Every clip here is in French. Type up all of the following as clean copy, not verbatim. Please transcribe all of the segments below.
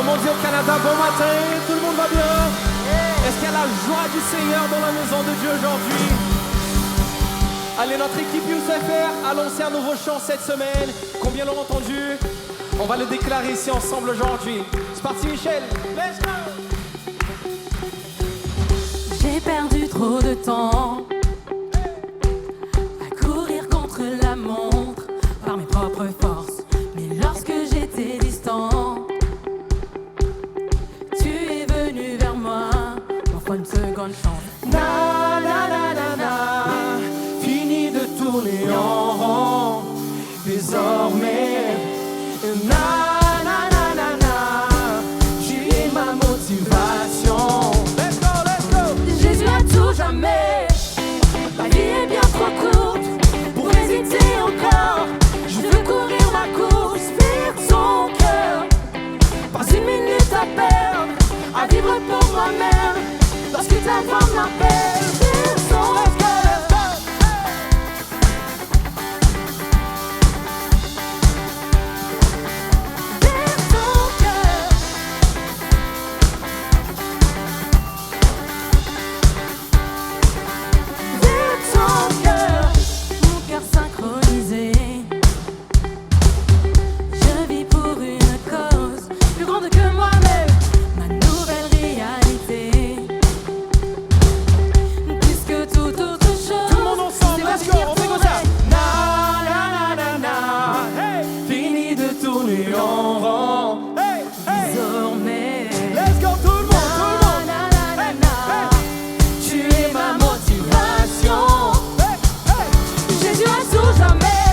Comment on dit au Canada, bon matin, tout le monde va bien? Est-ce qu'il y a la joie du Seigneur dans la maison de Dieu aujourd'hui? Allez, notre équipe UCFR a lancé un nouveau chant cette semaine. Combien l'ont entendu? On va le déclarer ici ensemble aujourd'hui. C'est parti, Michel. Let's go! J'ai perdu trop de temps à courir contre la montre par mes propres forces. Mais lorsque j'étais distant, tu es venu vers moi, m'offre une seconde chance. Na na na na na, fini de tourner en rond. Désormais, na na na na na, tu es ma motivation. Let's go, let's go. Jésus a tout jamais. La vie est bien trop courte pour hésiter encore. Je veux courir ma course vers son cœur. Pas une minute à perdre, à vivre pour moi-même. Lorsque ta voix m'appelle vers son cœur. Vers son cœur. Vers son cœur. Mon cœur synchronisé. Je vis pour une cause plus grande que moi-même. Ma nouvelle réalité. Plus que toute autre chose. Tout le monde ensemble, c'est let's go, revenir on fait pour comme ça. elle. Na na na na na, hey, fini de tourner en rond. Hey, hey, Désormais. let's go, tout le monde, Na, na, na, Hey, na. Tu es ma motivation. hey, hey, Jésus a tout jamais.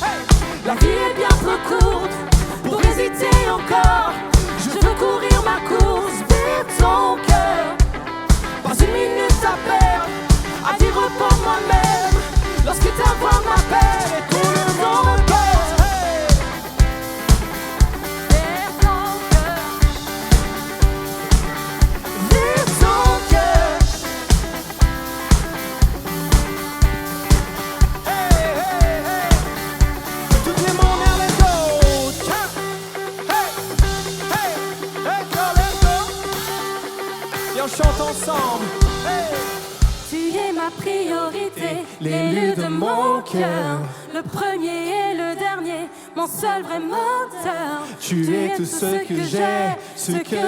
hey. La vie est bien trop courte pour hésiter encore. Je veux courir ma course vers ton cœur. Pas une minute à perdre, à vivre pour moi-même. Lorsque ta voix m'appelle et tout le monde pose. Vers ton cœur. Vers ton cœur. Hey, hey, hey. Toutes les mains en l'air, let's go. Tiens. Hey, hey, let's go, let's go. Et on chante ensemble. Hey. Tu es ma priorité, l'élu de mon cœur, le premier et le dernier, mon seul vrai moteur. Tu es tout ce que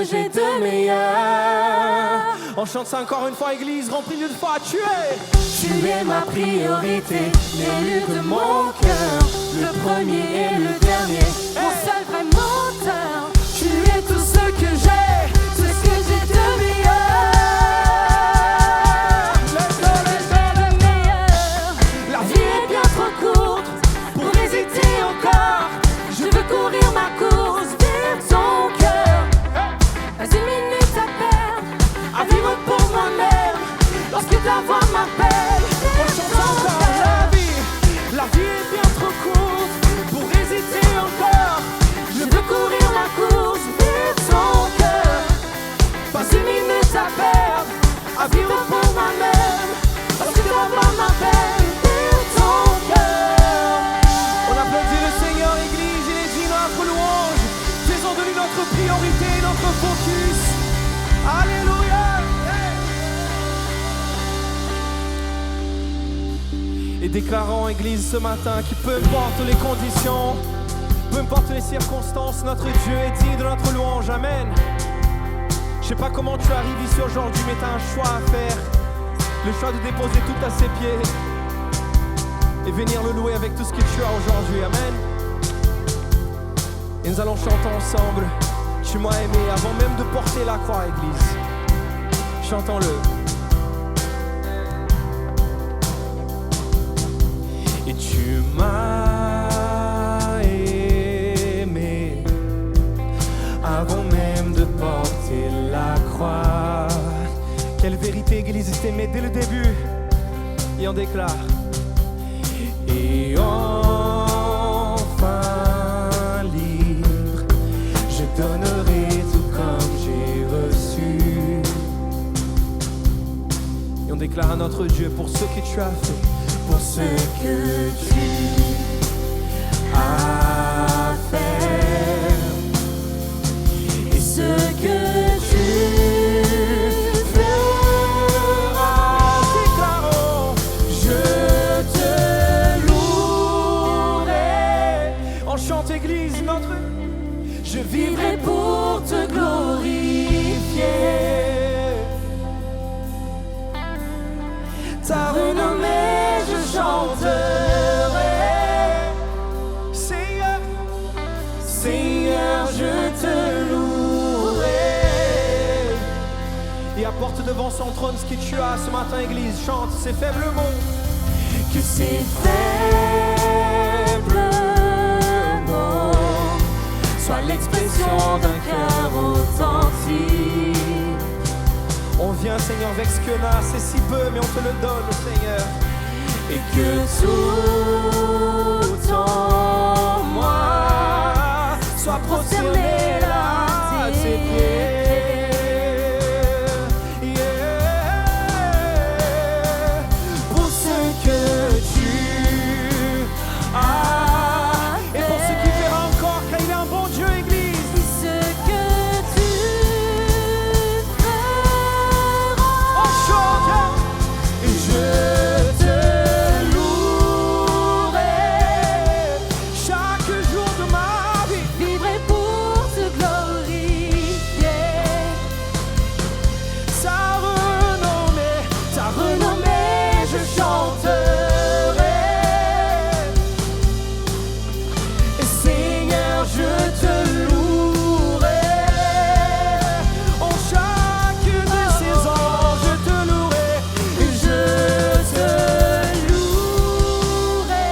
j'ai de meilleur. On chante ça encore une fois, église, remplie de foi. Tu es ma priorité, l'élu de mon cœur, le premier et le dernier, mon seul vrai moteur. Tu es tout ce que j'ai de meilleur. Let's go, let's go. Le meilleur. La vie est bien trop courte pour hésiter encore. Je veux courir ma course vers ton cœur. Pas une minute à perdre, à vivre pour moi-même. Lorsque ta voix m'appelle, On chante ça encore, la vie est bien trop courte pour hésiter encore. je veux courir ma course vers ton cœur. Pas une minute à perdre, À vivre pour moi-même. Lorsque ta voix m'appelle vers ton cœur. on applaudit le Seigneur, église, il est dit notre louange. Faisons de lui notre priorité, notre focus. Alléluia. Et déclarons, église, ce matin, que peu importe les conditions, peu importe les circonstances, notre Dieu est digne de notre louange. Amen. Je sais pas comment tu arrives ici aujourd'hui, mais tu as un choix à faire. Le choix de déposer tout à ses pieds et venir le louer avec tout ce que tu as aujourd'hui. Amen. Et nous allons chanter ensemble. Tu m'as aimé avant même de porter la croix, église. Chantons-le. Et tu m'as aimé avant même de porter la croix. Quelle vérité, église, est aimée dès le début. Et on déclare. Et enfin libre, je donnerai tout comme j'ai reçu. Et on déclare à notre Dieu pour ce que tu as fait, pour ce que tu as fait, et ce Église, notre... Je vivrai pour te glorifier. Ta renommée je chanterai. Seigneur, Seigneur, je te louerai. et apporte devant son trône ce que tu as ce matin, Église. Chante ces faibles mots. Que ces faibles mots soient l'expression d'un cœur authentique. On vient, Seigneur, avec ce que là, c'est si peu, mais on te le donne, Seigneur. Et que tout en moi soit prosterné là à tes pieds. Yeah. Pour ce que tu as et pour ce qu'il fera encore, car il est un bon Dieu, Église. Ce que tu feras. On chante et je te louerai chaque jour de ma vie. Vivrai pour te glorifier. Sa renommée, Je chanterai. et Seigneur, je te louerai. En chacune de ces ans, je te louerai. Et je te louerai.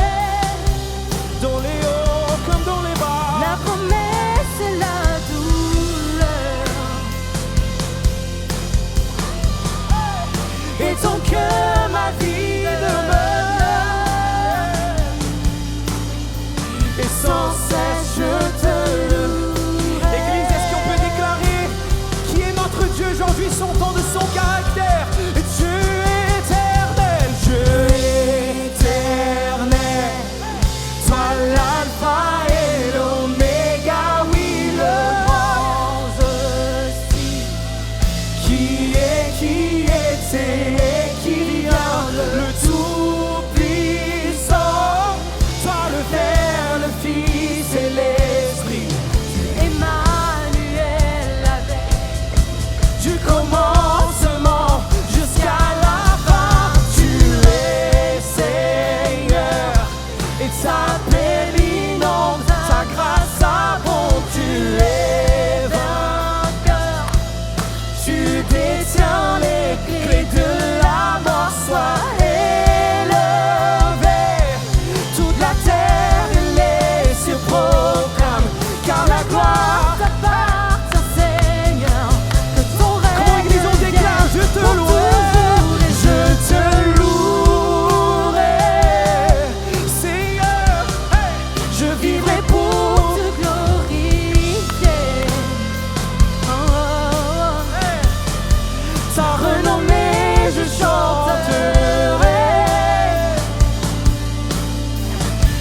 dans les hauts comme dans les bas. La promesse et la douleur. Et ton cœur, ma vie demeure. Et sans cesse, je te louerai. Église, est-ce qu'on peut déclarer qui est notre Dieu aujourd'hui, son temps de son caractère? Dieu éternel, Dieu éternel, toi l'alpha et l'oméga, oui le grand aussi, qui était et qui vient, le tout-puissant, toi le Père, le Fils et l'Esprit, Emmanuel avec du commencement jusqu'à la fin, tu es Seigneur, et ta paix inonde, ta grâce abonde, tu es vainqueur, tu détiens les clés de la mort, sois élevé, toute la terre et les cieux proclament, car la gloire t'appartient, Seigneur. Que ton règne Comment Église on déclare, je te pour louerai, toujours et je te louerai, Seigneur, hey, je vivrai pour te glorifier. Oh, oh, hey, ta renommée, je chanterai,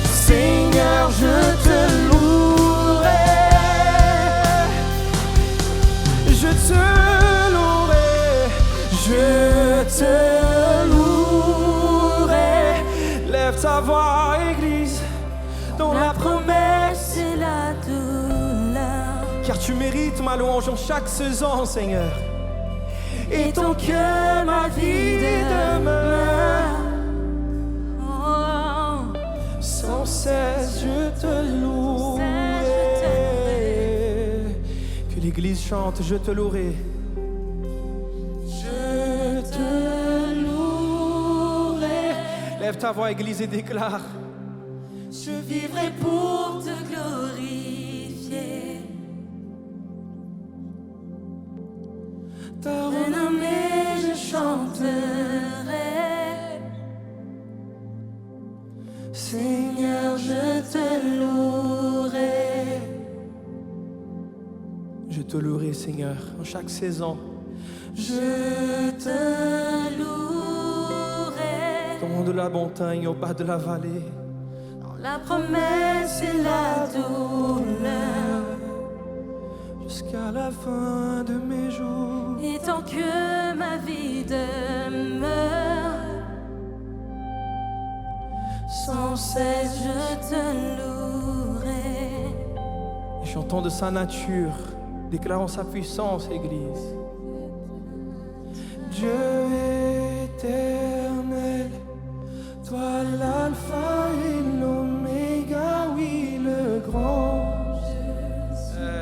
Seigneur, je te louerai, je te louerai, je te louerai. Lève ta voix, Église, dans la la promesse, promesse et la douleur. car tu mérites ma louange en chaque saison, Seigneur. Et ton cœur, ma vie demeure. Oh, Sans cesse, je te louerai. Que l'Église chante, je te louerai. Je te louerai. Lève ta voix, Église, et déclare. je vivrai pour te glorifier. Ta Renommée, je chanterai. Seigneur, je te louerai. Je te louerai, Seigneur, en chaque saison. Je te louerai. Au haut de la montagne, au bas de la vallée. Dans la promesse et la douleur. Jusqu'à la fin de mes jours. Et tant que ma vie demeure, sans cesse je te louerai. Chantons de sa nature, déclarons sa puissance, Église. Dieu éternel, toi l'alpha et l'oméga, oui le grand. Je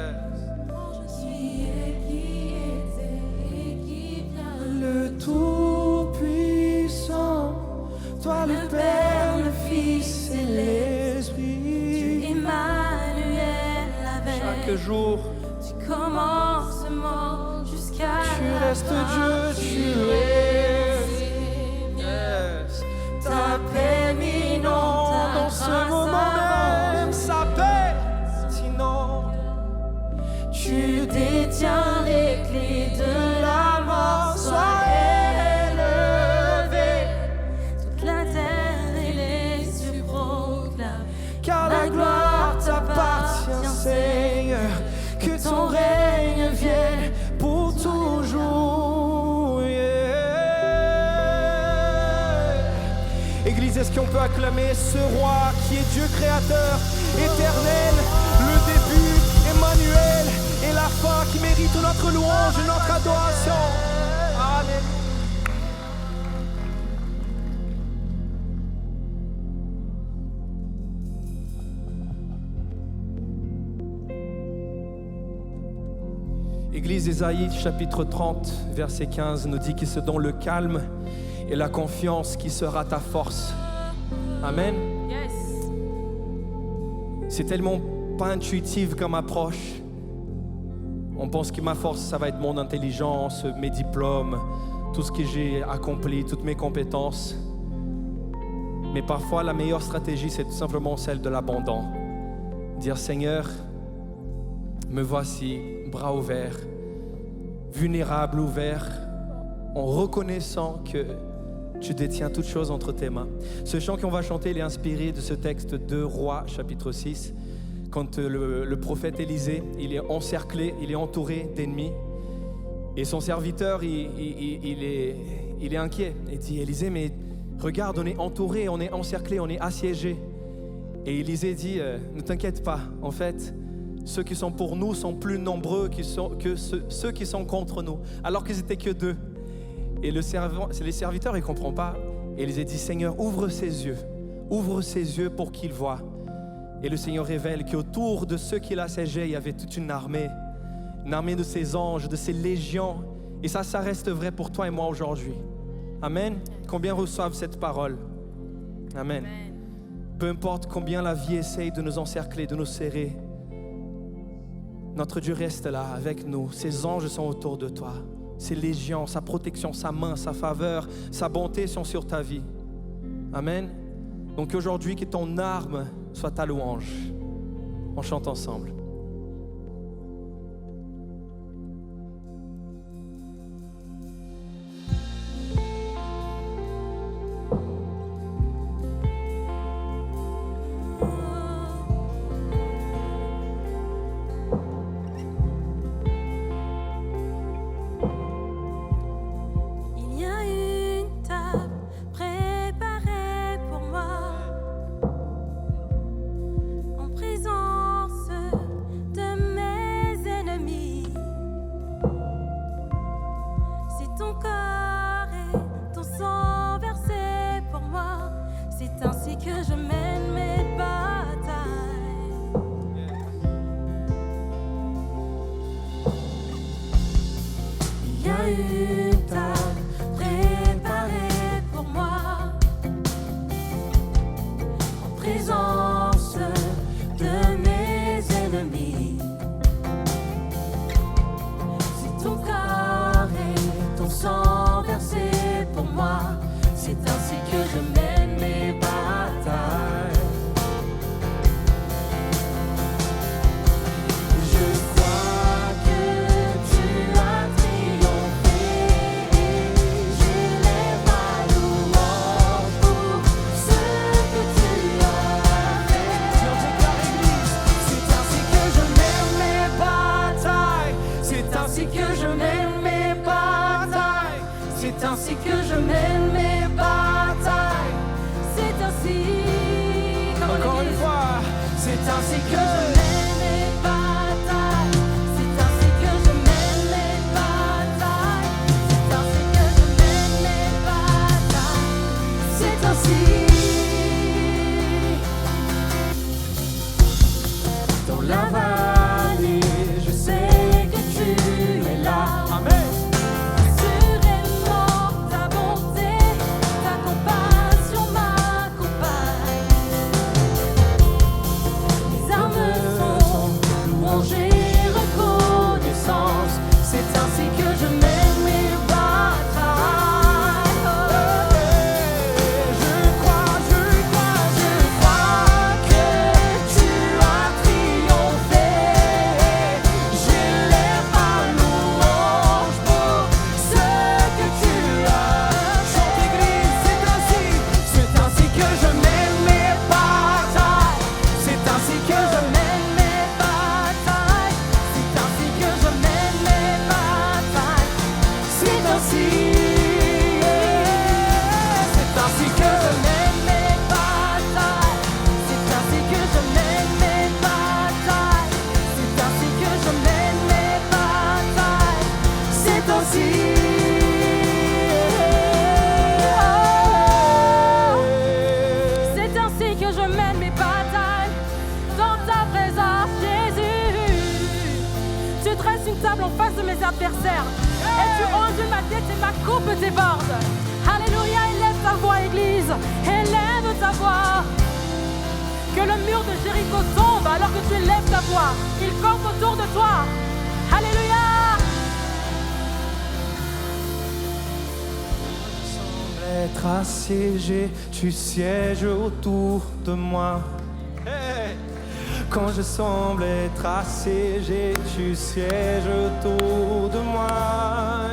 suis et qui était et qui vient. Le Tout-Puissant, toi le Père, le Fils et l'Esprit. Emmanuel avec Chaque jour, du commencement jusqu'à tu la restes fin. Dieu, tu es. Yes. Ta paix m'inonde dans ce moment même, sa paix sinon. Tu Détiens les clés de la mort, sois élevé, toute la terre et les cieux proclament. car la gloire t'appartient, Seigneur. Que ton règne vienne pour toujours. Yeah. Église, est-ce qu'on peut acclamer ce roi qui est Dieu créateur, éternel, le début, Emmanuel, et la fin, qui mérite notre louange et notre adoration. Amen. Église, Ésaïe chapitre 30, verset 15 nous dit que c'est dans le calme et la confiance qui sera ta force. Amen. Yes. C'est tellement pas intuitif comme approche. On pense que ma force, ça va être mon intelligence, mes diplômes, tout ce que j'ai accompli, toutes mes compétences. Mais parfois, la meilleure stratégie, c'est tout simplement celle de l'abandon. Dire, Seigneur, me voici, bras ouverts, vulnérable, ouvert, en reconnaissant que tu détiens toutes choses entre tes mains. Ce chant qu'on va chanter, il est inspiré de ce texte de Rois, chapitre 6, quand le prophète Élisée, il est encerclé, il est entouré d'ennemis. Et son serviteur, il est inquiet. Il dit, Élisée, mais regarde, on est entouré, on est encerclé, on est assiégé. Et Élisée dit, ne t'inquiète pas, en fait, ceux qui sont pour nous sont plus nombreux que ceux qui sont contre nous, alors qu'ils n'étaient que deux. Et les serviteurs, ils ne comprennent pas. Et Élisée dit, Seigneur, ouvre ses yeux pour qu'il voie. Et le Seigneur révèle qu'autour de ceux qui l'assiégeaient, il y avait toute une armée de ses anges, de ses légions. Et ça reste vrai pour toi et moi aujourd'hui. Amen. Combien reçoivent cette parole? Amen. Peu importe combien la vie essaye de nous encercler, de nous serrer, notre Dieu reste là avec nous. Ses anges sont autour de toi. Ses légions, sa protection, sa main, sa faveur, sa bonté sont sur ta vie. Amen. Donc aujourd'hui, que ton arme soit ta louange. On chante ensemble. C'est ainsi que je mène mes batailles. redoutable en face de mes adversaires. Et tu ondules ma tête et ma coupe déborde. Alléluia, élève ta voix, Église. Élève ta voix. Que le mur de Jéricho tombe alors que tu élèves ta voix. Il campe autour de toi. Alléluia. Être assiégé, tu sièges autour de moi. Hey! Quand je semble être assiégé, tu sièges autour de moi.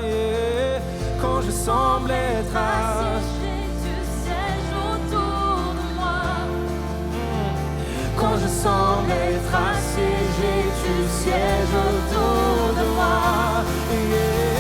Yeah! Quand je semble être assiégé, tu sièges autour de moi. Quand je semble être assiégé, tu sièges autour de moi. Yeah!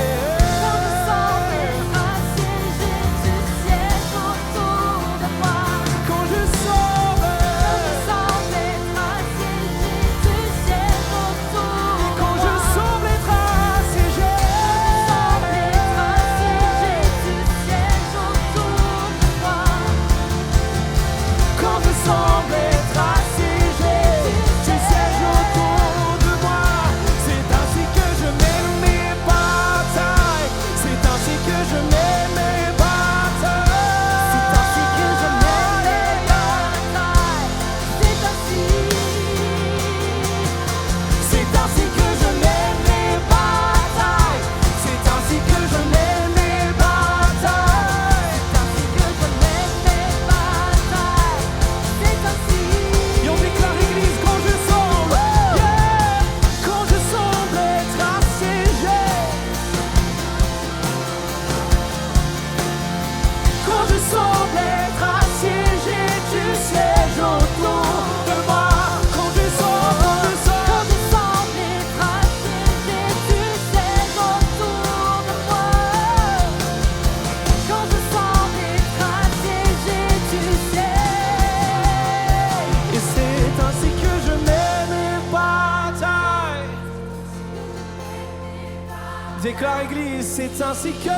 Déclare Église, c'est ainsi que,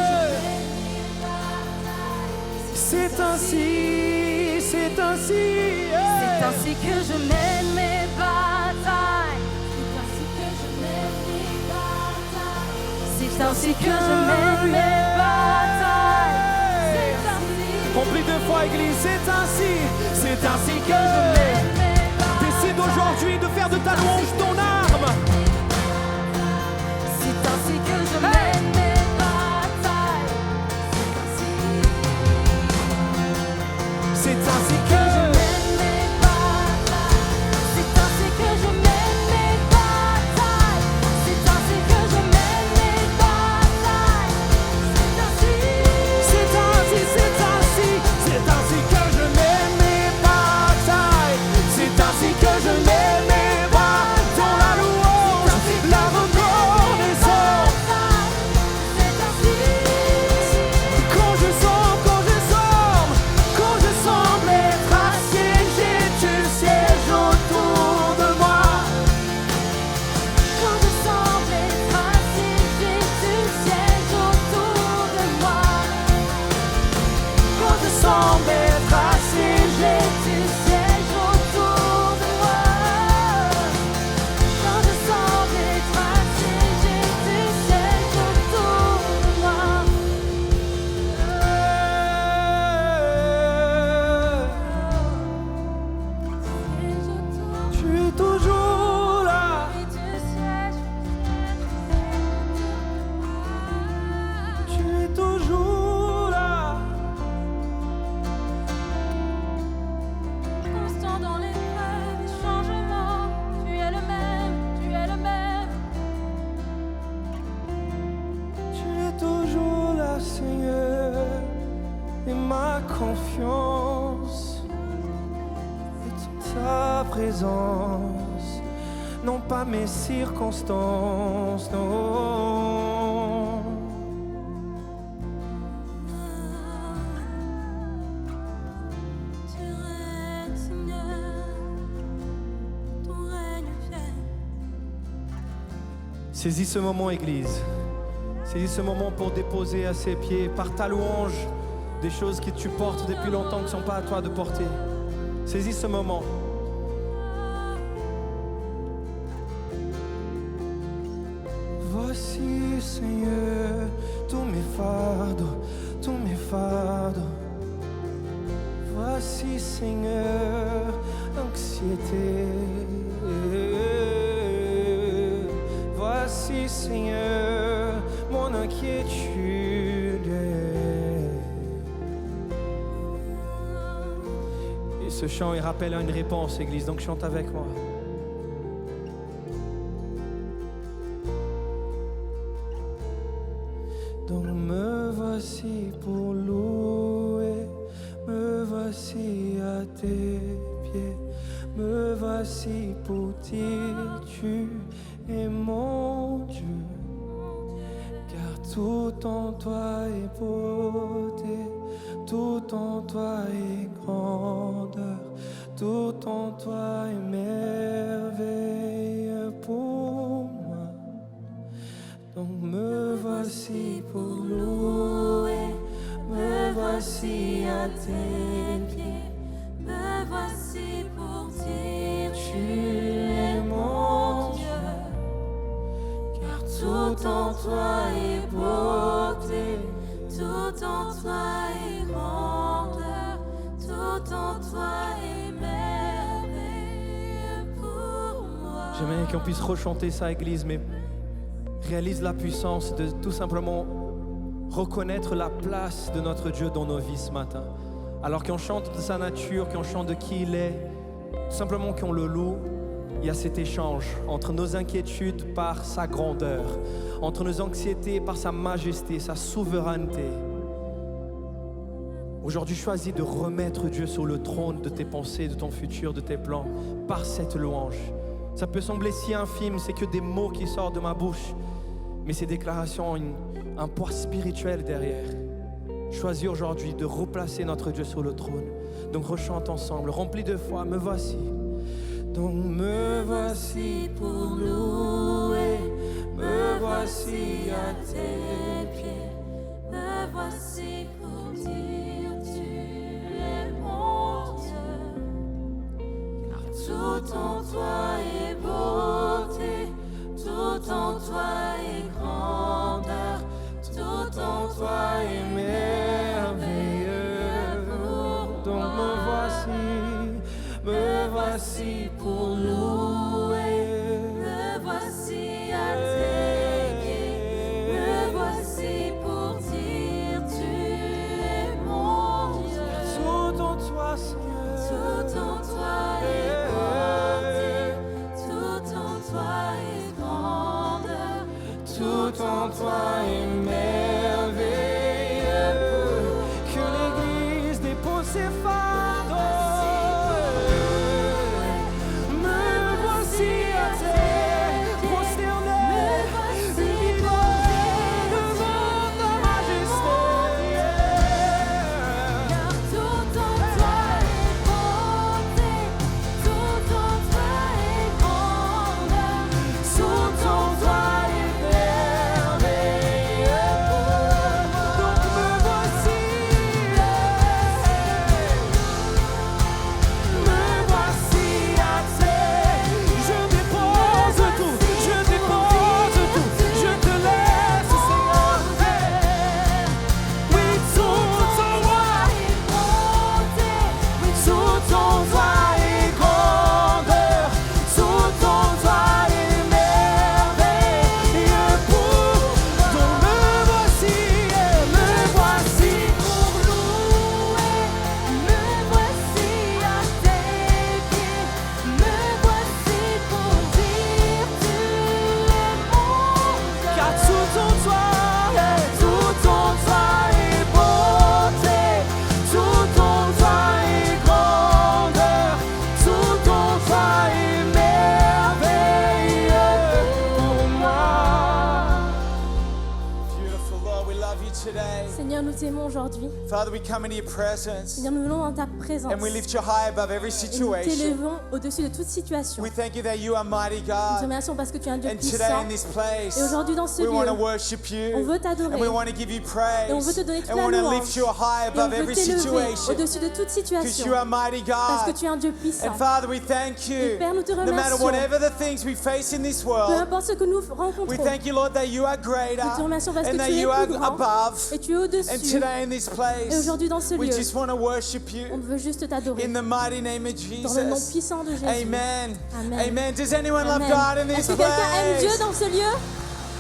c'est ainsi, c'est ainsi, yeah. C'est ainsi que je mène mes batailles. C'est ainsi que je mène mes batailles. C'est ainsi. Remplis deux fois Église, c'est ainsi que je mène mes batailles. Décide aujourd'hui de faire de ta louange ton arme. C'est ainsi que je mène mes batailles. C'est ainsi que je mène mes batailles. C'est ainsi que je mène mes batailles. C'est ainsi que je mène mes batailles. C'est ainsi que je mène mes batailles. C'est ainsi que je mène mes batailles. Dans la louange, la reconnaissance. Quand je semble être assiégé, tu sièges autour de moi. Quand je semble être assiégé, tu sièges autour de moi. Quand je semble être assiégé, Tu sièges autour de moi. Quand je semble être assiégé, tu sièges autour de moi. Tu es toujours là. Et tu sièges. Tu es toujours là. Constant dans l'épreuve, les changements. Tu es le même, tu es le même. Tu es toujours là, Seigneur. Et ma confiance est en ta présence, non pas mes circonstances, non. Tu règnes, Seigneur, ton règne vient. Saisis ce moment, Église. Saisis ce moment pour déposer à ses pieds, par ta louange, des choses que tu portes depuis longtemps qui ne sont pas à toi de porter. Saisis ce moment. voici, Seigneur, tous mes fardeaux, tous mes fardeaux. Voici, Seigneur, anxiété. Voici, Seigneur, mon inquiétude. Et ce chant, il rappelle à une réponse, Église, donc chante avec moi. Donc me voici pour louer, me voici à tes pieds, me voici pour dire tu es mon Dieu, car tout en toi est beauté, tout en toi est grandeur, tout en toi est merveille pour moi. Donc me voici pour louer, me voici à tes pieds, me voici pour dire tu es mon Dieu, car tout en toi est beauté, tout en toi est grandeur, tout en toi est merveille pour moi. J'aimerais qu'on puisse rechanter ça, Église, mais réalise la puissance de tout simplement reconnaître la place de notre Dieu dans nos vies ce matin. Alors qu'on chante de sa nature, qu'on chante de qui il est, tout simplement qu'on le loue, il y a cet échange entre nos inquiétudes par sa grandeur, entre nos anxiétés par sa majesté, sa souveraineté. Aujourd'hui, choisis de remettre Dieu sur le trône de tes pensées, de ton futur, de tes plans, par cette louange. Ça peut sembler si infime, c'est que des mots qui sortent de ma bouche, mais ces déclarations ont un poids spirituel derrière. Choisis aujourd'hui de replacer notre Dieu sur le trône. Donc rechante ensemble, rempli de foi, me voici. Donc me voici pour louer, me voici à tes pieds, me voici pour dire tu es mon Dieu, car tout en toi est beauté, tout en toi est grandeur, tout en toi est merveilleux. Donc me voici pour louer, me voici à tes pieds, me voici pour dire tu es mon Dieu. Tout en toi, Seigneur, tout en toi est beauté, tout en toi est grandeur, tout en toi est merveilleux. Que l'Église dépose ses fardeaux, me Seigneur, nous t'aimons aujourd'hui. Father, we come into your presence Seigneur, nous venons dans ta présence. and we lift you high above every Et nous situation. t'élevons au-dessus de toute situation. We thank you that you are mighty Nous te God. remercions parce que tu es un Dieu And today puissant. in this place, Et aujourd'hui dans ce we want to lieu, worship on you. veut t'adorer. And we want to give you Et on veut praise. te donner toute And we la want to louange. lift you high Et on above veut every t'élever situation. au-dessus de toute Because situation. you are mighty Parce que God. tu es un Dieu puissant. And Father, we thank Et you. Père, nous te No matter remercions. whatever the things we face in this Peu world, importe ce que nous we rencontrons. thank you, Lord, that you are greater Nous te remercions parce que and tu that es you are plus grand. above. Et tu es And au-dessus. today in this Et place, aujourd'hui dans ce we lieu, just want to worship on you veut juste t'adorer. in the mighty name of Dans le nom Jesus. puissant de Jésus. Amen. Amen. Amen. Does anyone love Amen. God in this Est-ce que quelqu'un aime Dieu place? dans ce lieu?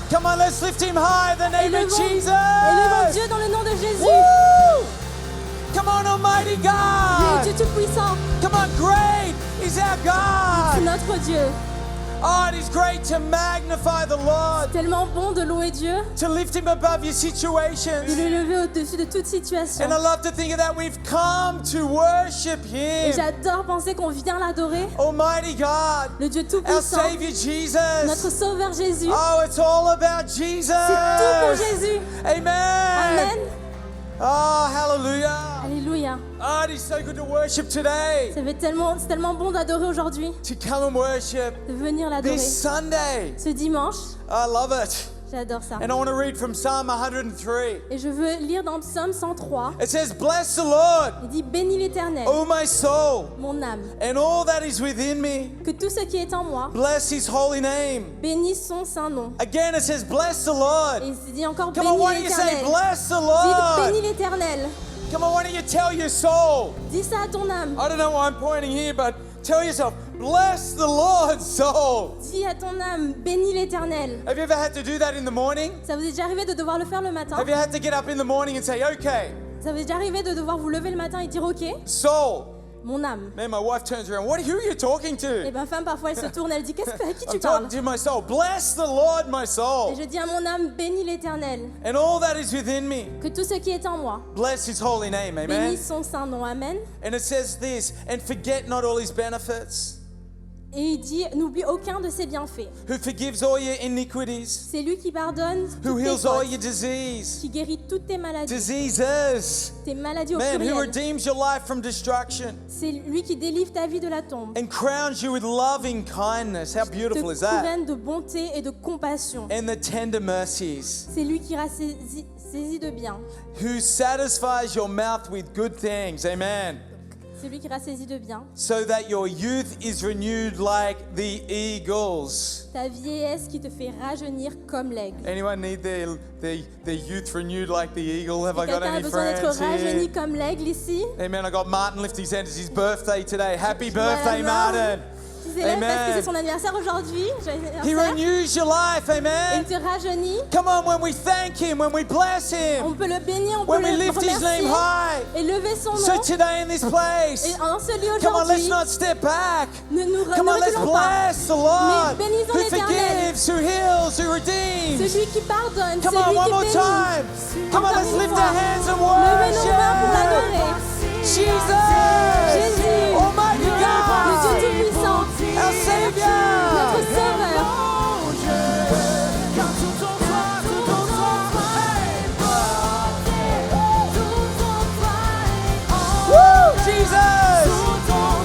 Come on, let's lift him high, the name of Élevons Jesus. Dieu dans le nom de Jésus. Woo! Come on, Almighty Dieu est God. Dieu tout-puissant. Come on, great is our C'est God. notre Dieu. Oh, it is great to magnify the Lord, Tellement bon de louer Dieu, to lift him above your de situations. le lever au-dessus de toute situation. And I love to think of that we've come to worship Et him. j'adore penser qu'on vient l'adorer. Almighty God, Le Dieu our tout-puissant, Savior notre Jesus. Sauveur Jésus. Oh, it's all about Jesus. C'est tout pour Jésus. Amen. Amen. Oh, hallelujah. Alléluia. Oh, it is so good to worship today. C'est tellement bon d'adorer aujourd'hui, To come and worship de venir l'adorer. this Sunday. Ce dimanche, I love it. j'adore ça. And I want to read from Psalm 103. Et je veux lire dans Psaume 103. It says, Bless the Lord, Il dit, bénis l'Éternel, O my soul, mon âme, and all that is within me. que tout ce qui est en moi Bless his holy name. bénisse son saint nom. Again, it says, Bless the Lord. Et il se dit encore, Come on, why bénis don't you say, l'Éternel. Bless the Dis, Lord? bénis l'Éternel. Come on, why don't you tell your soul? Dis ça à ton âme. I don't know why I'm pointing here, but tell yourself, Bless the Lord, soul. Dis à ton âme, bénis l'Éternel. Have you ever had to do that in the morning? Ça vous est déjà arrivé de devoir le faire le matin? Have you had to get up in the morning and say, Okay, Ça vous est déjà arrivé de devoir vous lever le matin et dire, ok, soul? mon âme. Man, my wife turns around. Who are you talking Et to? ma femme, parfois, elle se tourne, elle dit, à qui tu I'm parles? talking to my soul. Bless the Lord, my Et soul, je dis à mon âme, bénis l'Éternel. and all that is within me. Que tout ce qui est en moi Bless his holy name, amen. bénisse son saint nom. Amen. And it says this, and forget not all his benefits, Et il dit, n'oublie aucun de ses bienfaits. who forgives all your iniquities, C'est lui qui pardonne who toutes tes heals all fautes, your disease, qui guérit toutes tes maladies, diseases. tes maladies au Man, who pluriel. redeems your life from destruction C'est lui qui délivre ta vie de la tombe. and crowns you with loving kindness. How Te beautiful is that? couronne de bonté et de compassion. And the tender mercies, C'est lui qui rasaisit de bien. who satisfies your mouth with good things. Amen. C'est lui qui rassaisit de bien. So that your youth is renewed like the eagles. Ta vieillesse qui te fait rajeunir comme l'aigle. Anyone need their youth renewed like the eagle? Have I got Quelqu'un a any besoin d'être friends rajeuni here? comme l'aigle ici? Amen. I got Martin lift his hand. It's his birthday today. Happy Voilà, birthday, Martin. Qui s'élève parce que Amen. c'est son anniversaire aujourd'hui. Joyeux He anniversaire. renews your life. Et Amen. il te rajeunit. Come on, when we thank him, when we bless On him, peut le bénir, on peut when we le lift his name remercier high. et lever son So nom. today in this place, Et en ce lieu come on, let's aujourd'hui, not step back. ne Come on, let's reculons pas. bless the Lord, Mais bénissons who l'Éternel. forgives, who heals, who redeems. Celui qui pardonne, Come on, celui one qui more bénit. time. Come on, Encore let's une lift fois. our hands and Levez nos mains pour worship. l'adorer. Jesus, Jésus, Almighty le God, Dieu tout-puissant, our Savior. notre Sauveur. Woo, Jesus.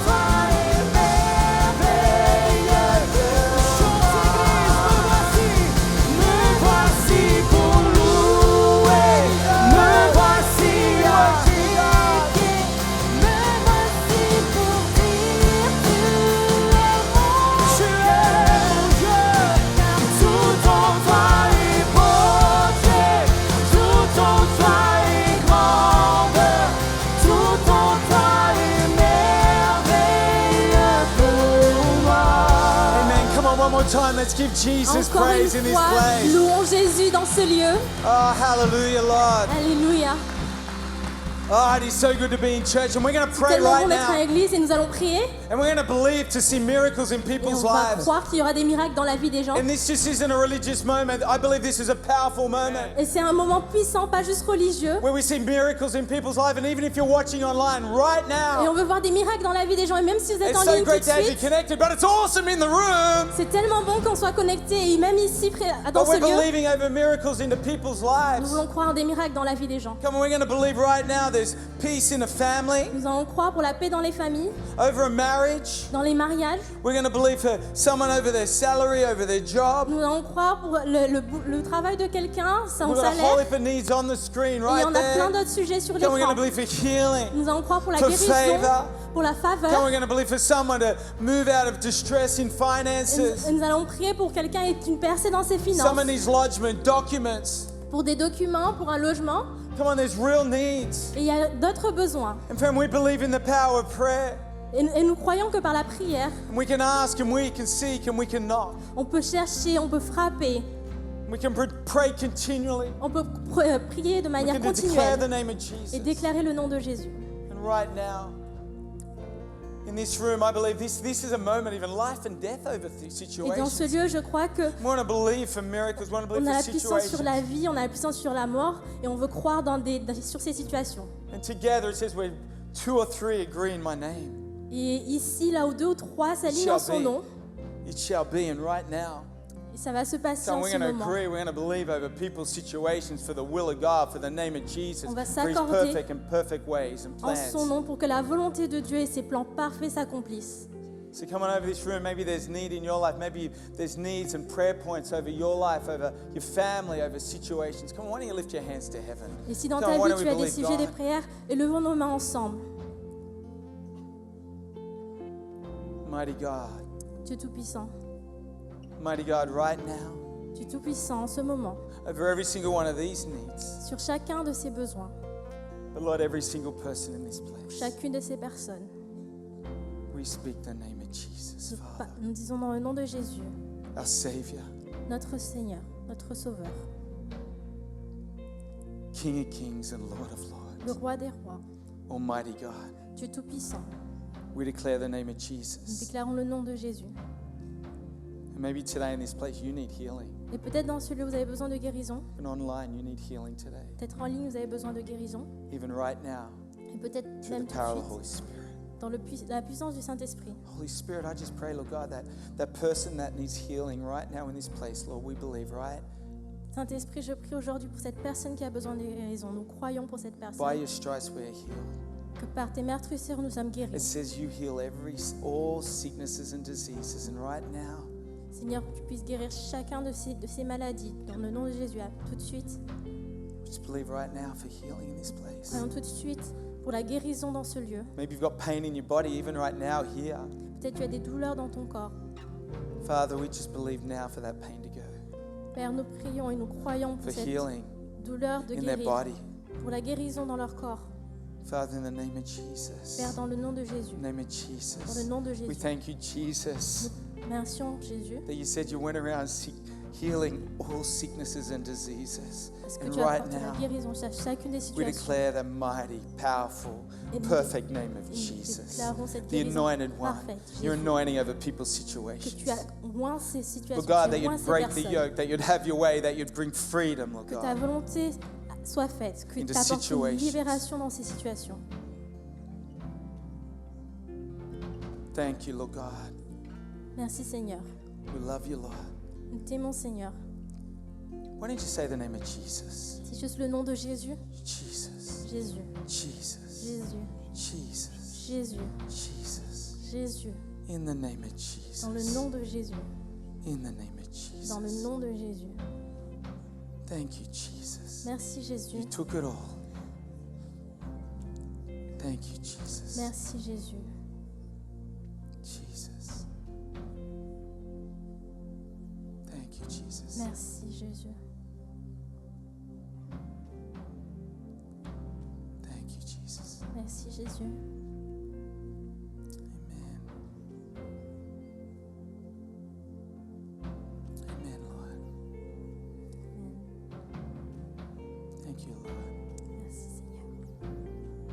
Amen. Come on, one more time. Let's give Jesus Encore praise in une this fois, place. louons Jésus dans ce lieu. Oh, hallelujah, Lord. Alléluia. Oh, it is so good to be in church, and we're going to C'est pray tellement right bon d'être à now, l'église et nous allons prier. and we're going to believe to see miracles in Et people's on va lives. croire qu'il y aura des miracles dans la vie des gens. And this just isn't a religious moment. I believe this is a powerful moment Et c'est un moment puissant, pas juste religieux. where we see miracles in people's lives, and even if you're watching online right Et now, on veut voir des miracles dans la vie des gens. Et même si vous êtes it's en so ligne tout great de to have you suite, connected, but it's awesome in the room. c'est tellement bon qu'on soit connectés. Et même ici, dans But ce we're lieu, believing over miracles into people's nous lives. voulons croire en des miracles dans la vie des gens. Come on, we're going to believe right now there's peace in a family, Nous allons croire pour la paix dans les familles, over a marriage. dans les mariages. We're going to believe for someone over their salary, over their job. Nous allons croire pour le travail de quelqu'un, son We've got a whole salaire. heap of needs on the screen Et il y right en a plein there. d'autres sujets sur Come on, we're l'écran. going to believe for healing. Nous allons croire pour la For guérison, favor. pour la Come on, faveur. we're going to believe for someone to move out of distress in Et finances. nous allons prier pour quelqu'un ait une percée dans ses finances, Someone needs lodgement, documents. pour des documents, pour un logement. Come on, there's real needs. Et il y a d'autres besoins. And friend, we believe in the power of prayer. Et nous croyons que par la prière, And we can ask and we can seek and we can knock. on peut chercher, on peut frapper, We can pray continually. on peut prier de We manière can declare the continuelle name of et Jesus. déclarer le nom de Jésus. And right now, in this room, I believe this is a moment, even life and death over Et dans ce situations. lieu, je crois que We want to believe for miracles. We want to on believe a for la puissance sur la situations. vie, on a la puissance sur la mort, et on veut croire sur ces situations. And together, it says, where 2 or 3 agree in my name, Et ici, là où 2 ou 3 s'alignent en son shall nom, it shall be. And right now, et ça va se passer so en we're ce going to moment. agree, we're going to believe over people's situations for the will of God, for the name of Jesus, On va for His s'accorder perfect and perfect ways and En plans. son nom, pour que la volonté de Dieu et ses plans parfaits s'accomplissent. So come on over this room. Maybe there's need in your life. Maybe there's needs and prayer points over your life, over your family, over situations. Come on, why don't you lift your hands to heaven? Et si dans Come on, ta why vie don't we tu as des believe sujets, des God? prières, élevons nos mains ensemble. Mighty God, Dieu Tout-Puissant, mighty God, right now, Dieu Tout-Puissant en ce moment, over every single one of these needs. sur chacun de ses besoins, But Lord, every single person in this place, chacune de ces personnes. we speak the name of Jesus, Father, Nous disons dans le nom de Jésus, our Savior, notre Seigneur, notre Sauveur, King of Kings and Lord of le Lords, Roi des Rois, Almighty God. Dieu Tout-Puissant. We declare the name of Nous Jesus. déclarons le nom de Jésus. And maybe today in this place you need healing. Et peut-être dans ce lieu, vous avez besoin de guérison. And online you need healing today. Peut-être en ligne, vous avez besoin de guérison. Even right now, Et peut-être through même the tout power de of the Holy suite, Spirit. dans la puissance du Saint-Esprit. Holy Spirit, I just pray, Lord God, that person that needs healing right now in this place, Lord, we believe, right? Saint-Esprit, je prie aujourd'hui pour cette personne qui a besoin de guérison. Nous croyons pour cette By personne. your stripes we are healed. Que par tes meurtrissures, nous sommes It guéris. says you heal all sicknesses and diseases. And right now, Seigneur, que tu puisses guérir chacun de ces maladies. Dans le nom de Jésus, tout de suite. we just believe right now for healing in this place. Croyons tout de suite pour la guérison dans ce lieu. Maybe you've got pain in your body, even right now here. Peut-être tu as des douleurs dans ton corps. Father, we just believe now for that pain to go, Père, nous prions et nous croyons for pour cette healing douleur de in their guérir. body. Pour la guérison dans leur corps. Father, in the name of Jesus. Père, dans le nom de Jésus. In the name of Dans Jesus. le nom de We Jésus. thank you, Jesus, Merci Jésus. that you said you went around healing all sicknesses and diseases. Parce que And tu as right apporté la now, guérison à chacune des we situations. declare the mighty, powerful, Et nous perfect name of Et nous Jesus, déclarons cette the guérison anointed one, parfaite, your Jésus. anointing over people's Que situations. tu as moins ces situations, Lord God, tu that as moins you'd ces break the personnes. yoke, that you'd have your way, that you'd bring freedom, Lord Que ta God. volonté soit faite, que Into tu apportes une situations. libération dans ces situations. Thank you, Lord God. Merci Seigneur. We love you, Lord. Nous t'aimons Seigneur. Why don't you say the name of Jesus? C'est juste le nom de Jésus. Jesus, Jésus, Jesus, Jésus, Jesus, Jésus, Jesus. Jésus. In the name of Jesus. Dans le nom de Jésus. In the name of Jesus. Dans le nom de Jésus. Thank you, Jesus. Merci Jésus. You took it all. Thank you, Jesus. Merci Jésus. Jesus. Thank you, Jesus. Merci Jésus. Thank you, Jesus. Merci Jésus. Amen. Amen, Lord. Thank you, Lord. Merci Seigneur.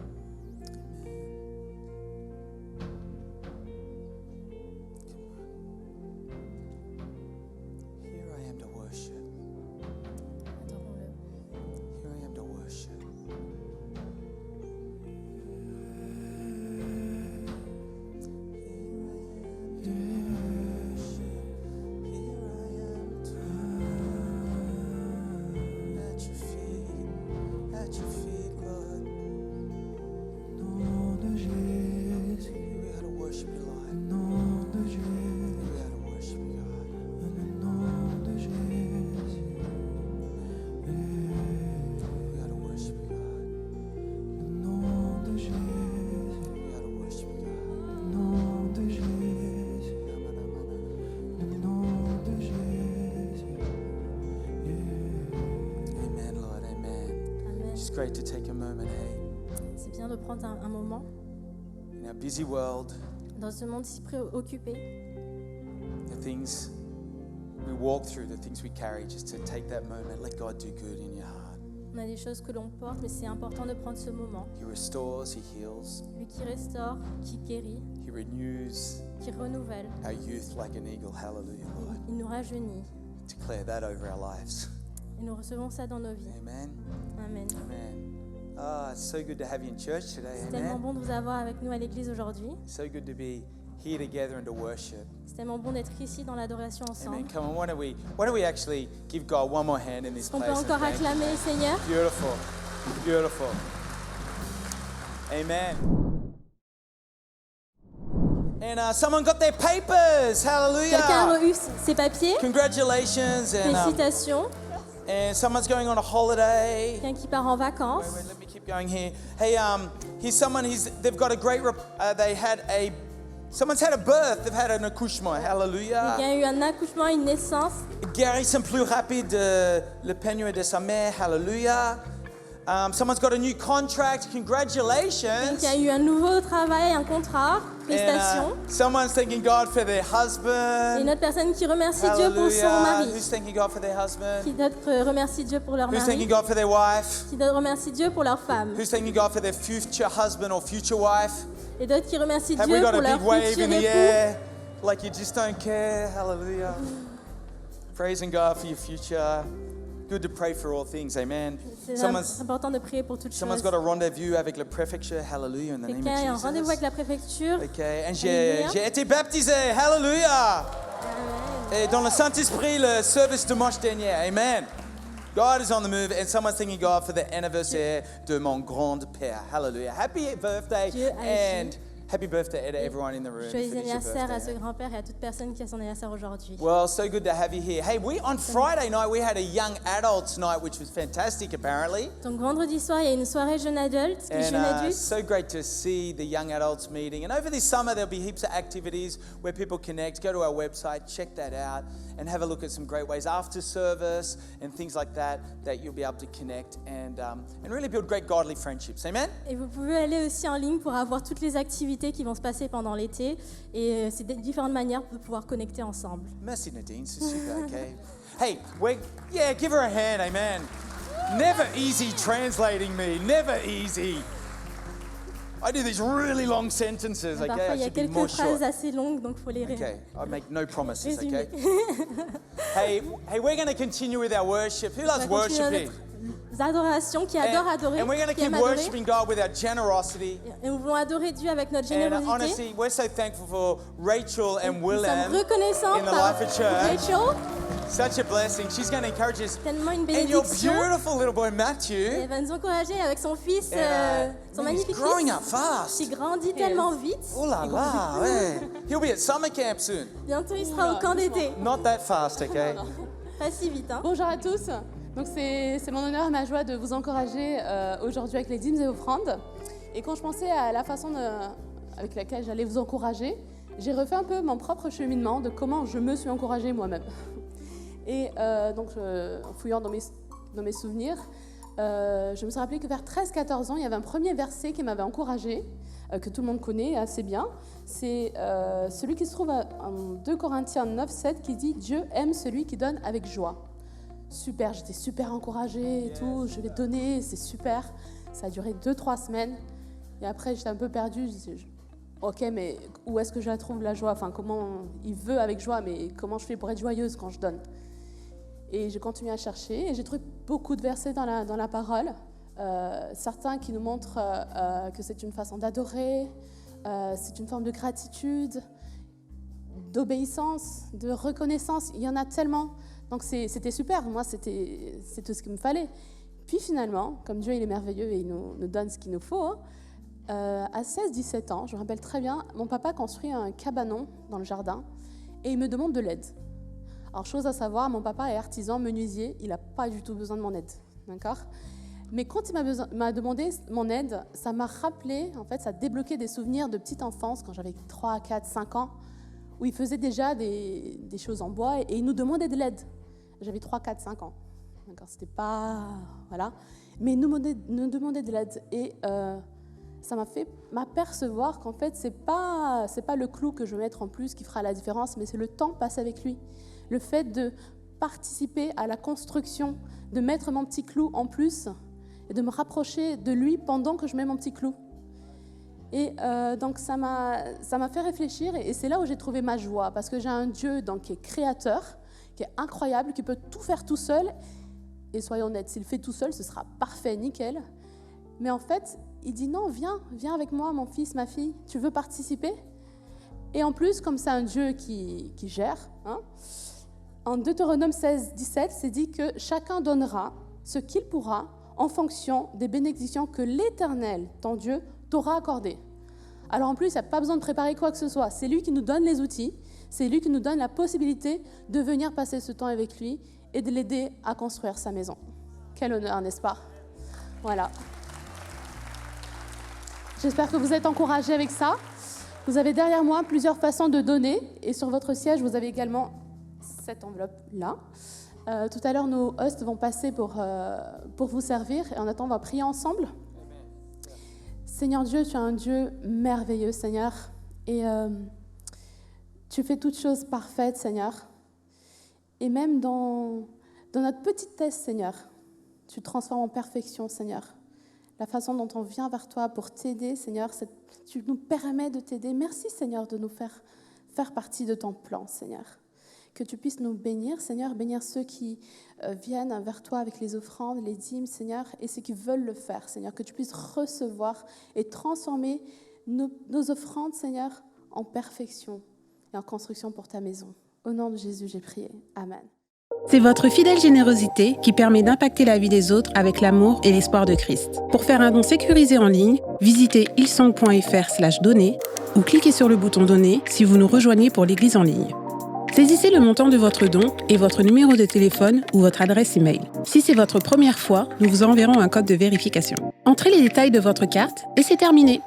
great to take a moment, hey? C'est bien de prendre un moment In our busy world, dans ce monde si préoccupé, the things we walk through, the things we carry, just to take that moment, let God do good in your heart. on a des choses que l'on porte, mais c'est important de prendre ce moment. He restores, He heals, Lui qui restaure, qui guérit, He renews qui renouvelle, our youth like an eagle. Hallelujah, Lord. il nous rajeunit. Declare that over our lives. Et nous recevons ça dans nos vies. Amen. Amen. Amen. Ah, it's so good to have you in church today. C'est tellement Amen. bon de vous avoir avec nous à l'église aujourd'hui. So good to be here together and to worship. C'est tellement bon d'être ici dans l'adoration ensemble. Amen. Come on, why don't we actually give God one more hand in this On peut place? encore okay? acclamer le Seigneur. Beautiful. Beautiful. Amen. And someone got their papers. Quelqu'un a Hallelujah. eu ses papiers. Congratulations. Félicitations. And someone's going on a holiday. Quelqu'un qui part en vacances. Wait, let me keep going here. Hey, here's someone. They've got a great. Someone's had a birth. They've had an accouchement. Il y Hallelujah. a eu un accouchement, une naissance. Guérison plus rapide de le peigne de sa mère. Hallelujah. Someone's got a new contract. Congratulations. Il y a eu un nouveau travail, un contrat. And, Félicitations. someone's thanking God for their Et husband. une autre personne qui remercie Dieu pour son Hallelujah. mari. Who's thanking God for their Qui husband? d'autre remercie Dieu pour leur Who's thanking mari. God for their wife? Qui d'autre remercie Dieu pour leur femme. Who's thanking God for their future husband or future wife? Et d'autres qui remercient Have we Dieu got pour a leur big wave futur in the époux. air? Like you just don't care? Hallelujah. Praising God for your future. Good to pray for all things. Amen. C'est Someone's important de prier pour toutes Someone's choses. got a rendezvous avec la préfecture. Hallelujah in the name Quelqu'un a un of rendez-vous avec Jesus. la préfecture. Okay, and Alléluia. j'ai été baptisé. Hallelujah. Et dans le Saint-Esprit, le service dimanche dernier. Amen. God is on the move, and someone's thanking God for the anniversaire de mon grand-père. Hallelujah. Happy birthday Dieu a and happy birthday to everyone in the room. Joyeux if it is your anniversaire à ce birthday. grand-père et à toute personne qui a son anniversaire aujourd'hui. Well, so good to have you here. Hey, on Friday night we had a young adults night, which was fantastic apparently. Donc vendredi soir, il y a une soirée jeune adulte, les And jeunes adultes. so great to see the young adults meeting. And over this summer, there'll be heaps of activities where people connect. Go to our website, check that out, and have a look at some great ways after service and things like that you'll be able to connect and really build great godly friendships. Amen? Et vous pouvez aller aussi en ligne pour avoir toutes les activités qui vont se passer pendant l'été. Et c'est différentes manières de pouvoir connecter ensemble. Merci Nadine, c'est super, okay? Hey, give her a hand, amen. Never easy translating me, never easy. I do these really long sentences, okay? Parfois, I il y a should be more quelques short. phrases assez longues, donc il faut les Okay, I make no promises, résumer. okay? Hey, we're going to continue with our worship. Who On loves va continuer worshiping? notre adoration, qui adore adorer, And we're going to qui aime keep adorer. worshiping God with our generosity. Et nous voulons adorer Dieu avec notre And générosité. honestly, we're so thankful for Rachel and Nous sommes Willem reconnaissants in the par life of church. Rachel, Such a blessing. She's going to encourage us. tellement une And your bénédiction. beautiful little boy Et Matthew, elle va nous encourager avec son fils, and, son man, he's magnifique growing fils, up fast. qui grandit tellement vite. Oh la la, ouais. He'll be at summer camp soon. Bientôt, il sera au camp d'été. Not that fast, okay? Pas si vite, hein. Bonjour à tous. Donc c'est mon honneur et ma joie de vous encourager aujourd'hui avec les dîmes et offrandes. Et quand je pensais à la façon avec laquelle j'allais vous encourager, j'ai refait un peu mon propre cheminement de comment je me suis encouragée moi-même. Et donc en fouillant dans mes souvenirs, je me suis rappelé que vers 13-14 ans, il y avait un premier verset qui m'avait encouragée, que tout le monde connaît assez bien. C'est celui qui se trouve en 2 Corinthiens 9-7 qui dit « Dieu aime celui qui donne avec joie ». Super, j'étais super encouragée et tout, je vais donner, c'est super. Ça a duré 2-3 semaines et après j'étais un peu perdue. Je disais, ok, mais où est-ce que je la trouve la joie? Enfin, comment il veut avec joie, mais comment je fais pour être joyeuse quand je donne? Et j'ai continué à chercher et j'ai trouvé beaucoup de versets dans la parole. Certains qui nous montrent que c'est une façon d'adorer, c'est une forme de gratitude, d'obéissance, de reconnaissance. Il y en a tellement. Donc c'était super, moi c'était tout ce qu'il me fallait. Puis finalement, comme Dieu il est merveilleux et il nous donne ce qu'il nous faut, à 16-17 ans, je me rappelle très bien, mon papa construit un cabanon dans le jardin et il me demande de l'aide. Alors chose à savoir, mon papa est artisan, menuisier, il n'a pas du tout besoin de mon aide, d'accord ? Mais quand il m'a demandé mon aide, ça m'a rappelé, en fait ça a débloqué des souvenirs de petite enfance quand j'avais 3, 4, 5 ans, où il faisait déjà des choses en bois et il nous demandait de l'aide. J'avais 3, 4, 5 ans. D'accord, c'était pas... Voilà. mais nous demander de l'aide. Et ça m'a fait m'apercevoir qu'en fait, c'est pas le clou que je vais mettre en plus qui fera la différence, mais c'est le temps passé avec lui. Le fait de participer à la construction, de mettre mon petit clou en plus et de me rapprocher de lui pendant que je mets mon petit clou. Et donc ça m'a fait réfléchir et c'est là où j'ai trouvé ma joie, parce que j'ai un Dieu donc, qui est créateur, qui est incroyable, qui peut tout faire tout seul. Et soyons honnêtes, s'il fait tout seul, ce sera parfait, nickel. Mais en fait, il dit non, viens avec moi, mon fils, ma fille, tu veux participer? Et en plus, comme c'est un Dieu qui gère, hein, en Deutéronome 16, 17, c'est dit que chacun donnera ce qu'il pourra en fonction des bénédictions que l'Éternel, ton Dieu, t'aura accordées. Alors en plus, il n'y a pas besoin de préparer quoi que ce soit. C'est lui qui nous donne les outils, c'est lui qui nous donne la possibilité de venir passer ce temps avec lui et de l'aider à construire sa maison. Quel honneur, n'est-ce pas? Voilà. J'espère que vous êtes encouragés avec ça. Vous avez derrière moi plusieurs façons de donner et sur votre siège, vous avez également cette enveloppe-là. Tout à l'heure, nos hosts vont passer pour vous servir et en attendant, on va prier ensemble. Seigneur Dieu, tu es un Dieu merveilleux, Seigneur, et tu fais toutes choses parfaites, Seigneur. Et même dans notre petitesse, Seigneur, tu transformes en perfection, Seigneur. La façon dont on vient vers toi pour t'aider, Seigneur, tu nous permets de t'aider. Merci, Seigneur, de nous faire partie de ton plan, Seigneur. Que tu puisses nous bénir, Seigneur, bénir ceux qui viennent vers toi avec les offrandes, les dîmes, Seigneur, et ceux qui veulent le faire, Seigneur. Que tu puisses recevoir et transformer nos offrandes, Seigneur, en perfection et en construction pour ta maison. Au nom de Jésus, j'ai prié. Amen. C'est votre fidèle générosité qui permet d'impacter la vie des autres avec l'amour et l'espoir de Christ. Pour faire un don sécurisé en ligne, visitez hillsong.fr/donner ou cliquez sur le bouton donner si vous nous rejoignez pour l'église en ligne. Saisissez le montant de votre don et votre numéro de téléphone ou votre adresse email. Si c'est votre première fois, nous vous enverrons un code de vérification. Entrez les détails de votre carte et c'est terminé.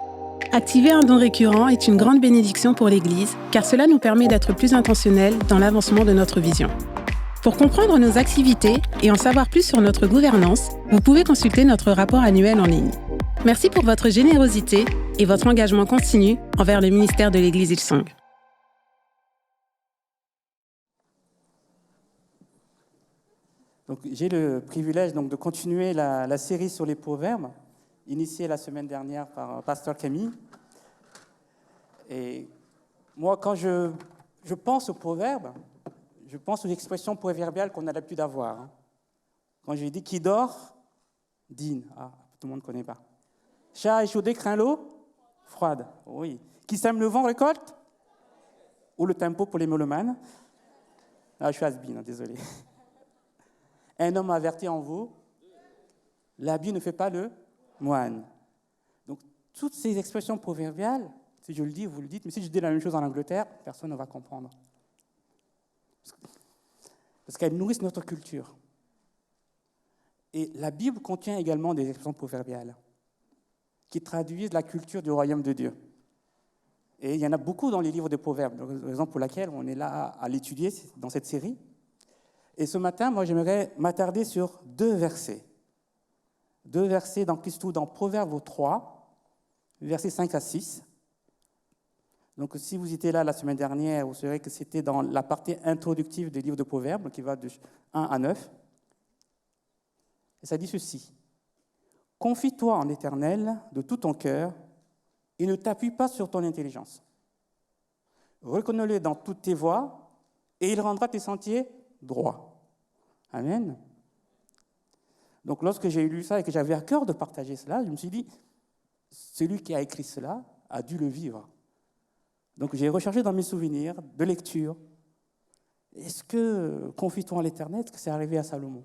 Activer un don récurrent est une grande bénédiction pour l'Église, car cela nous permet d'être plus intentionnels dans l'avancement de notre vision. Pour comprendre nos activités et en savoir plus sur notre gouvernance, vous pouvez consulter notre rapport annuel en ligne. Merci pour votre générosité et votre engagement continu envers le ministère de l'Église Hillsong. Donc, j'ai le privilège de continuer la série sur les proverbes, initiée la semaine dernière par Pasteur Camille. Et moi, quand je pense aux proverbes, je pense aux expressions proverbiales qu'on a l'habitude d'avoir. Quand je dis « qui dort, dîne ». Ah, tout le monde ne connaît pas. « Chat échaudé craint l'eau froide ». Oui. « Qui sème le vent récolte ». Ou le tempo pour les mélomanes. Ah, je suis has-been, désolé. Un homme averti en vous, l'habit ne fait pas le moine. Donc, toutes ces expressions proverbiales, si je le dis, vous le dites, mais si je dis la même chose en Angleterre, personne ne va comprendre. Parce qu'elles nourrissent notre culture. Et la Bible contient également des expressions proverbiales qui traduisent la culture du royaume de Dieu. Et il y en a beaucoup dans les livres des proverbes, raison pour laquelle on est là à l'étudier dans cette série. Et ce matin, moi, j'aimerais m'attarder sur deux versets. Deux versets qui se trouvent dans Proverbes 3, versets 5 à 6. Donc, si vous étiez là la semaine dernière, vous saurez que c'était dans la partie introductive des livres de Proverbes, qui va de 1 à 9. Et ça dit ceci. « Confie-toi en l'Éternel de tout ton cœur et ne t'appuie pas sur ton intelligence. Reconnais-le dans toutes tes voies et il rendra tes sentiers droits. » Amen. Donc, lorsque j'ai lu ça et que j'avais à cœur de partager cela, je me suis dit, celui qui a écrit cela a dû le vivre. Donc, j'ai recherché dans mes souvenirs de lecture. Est-ce que, confie-toi en l'Éternel, est-ce que c'est arrivé à Salomon?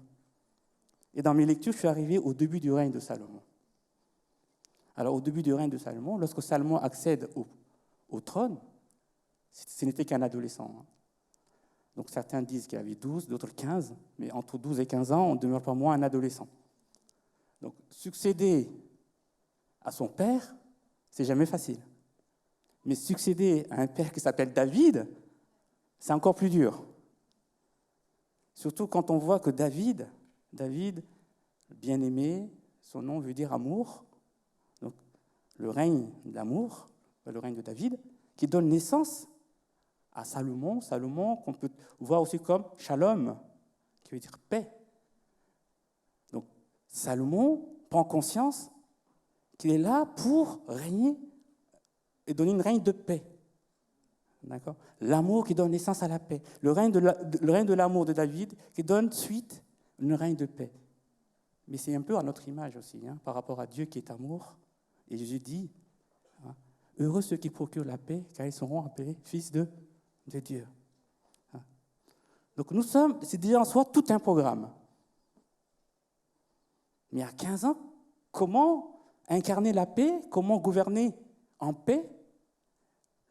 Et dans mes lectures, je suis arrivé au début du règne de Salomon. Alors, au début du règne de Salomon, lorsque Salomon accède au trône, ce n'était qu'un adolescent. Donc, certains disent qu'il avait 12, d'autres 15, mais entre 12 et 15 ans, on ne demeure pas moins un adolescent. Donc, succéder à son père, c'est jamais facile. Mais succéder à un père qui s'appelle David, c'est encore plus dur. Surtout quand on voit que David, bien-aimé, son nom veut dire amour, donc le règne d'amour, le règne de David, qui donne naissance à Salomon, Salomon qu'on peut voir aussi comme Shalom, qui veut dire paix. Donc Salomon prend conscience qu'il est là pour régner et donner une règne de paix. D'accord ? L'amour qui donne naissance à la paix. Le règne de l'amour de David qui donne suite une règne de paix. Mais c'est un peu à notre image aussi, par rapport à Dieu qui est amour. Et Jésus dit, heureux ceux qui procurent la paix, car ils seront appelés fils de Dieu. Donc c'est déjà en soi tout un programme. Mais à 15 ans, comment incarner la paix, comment gouverner en paix,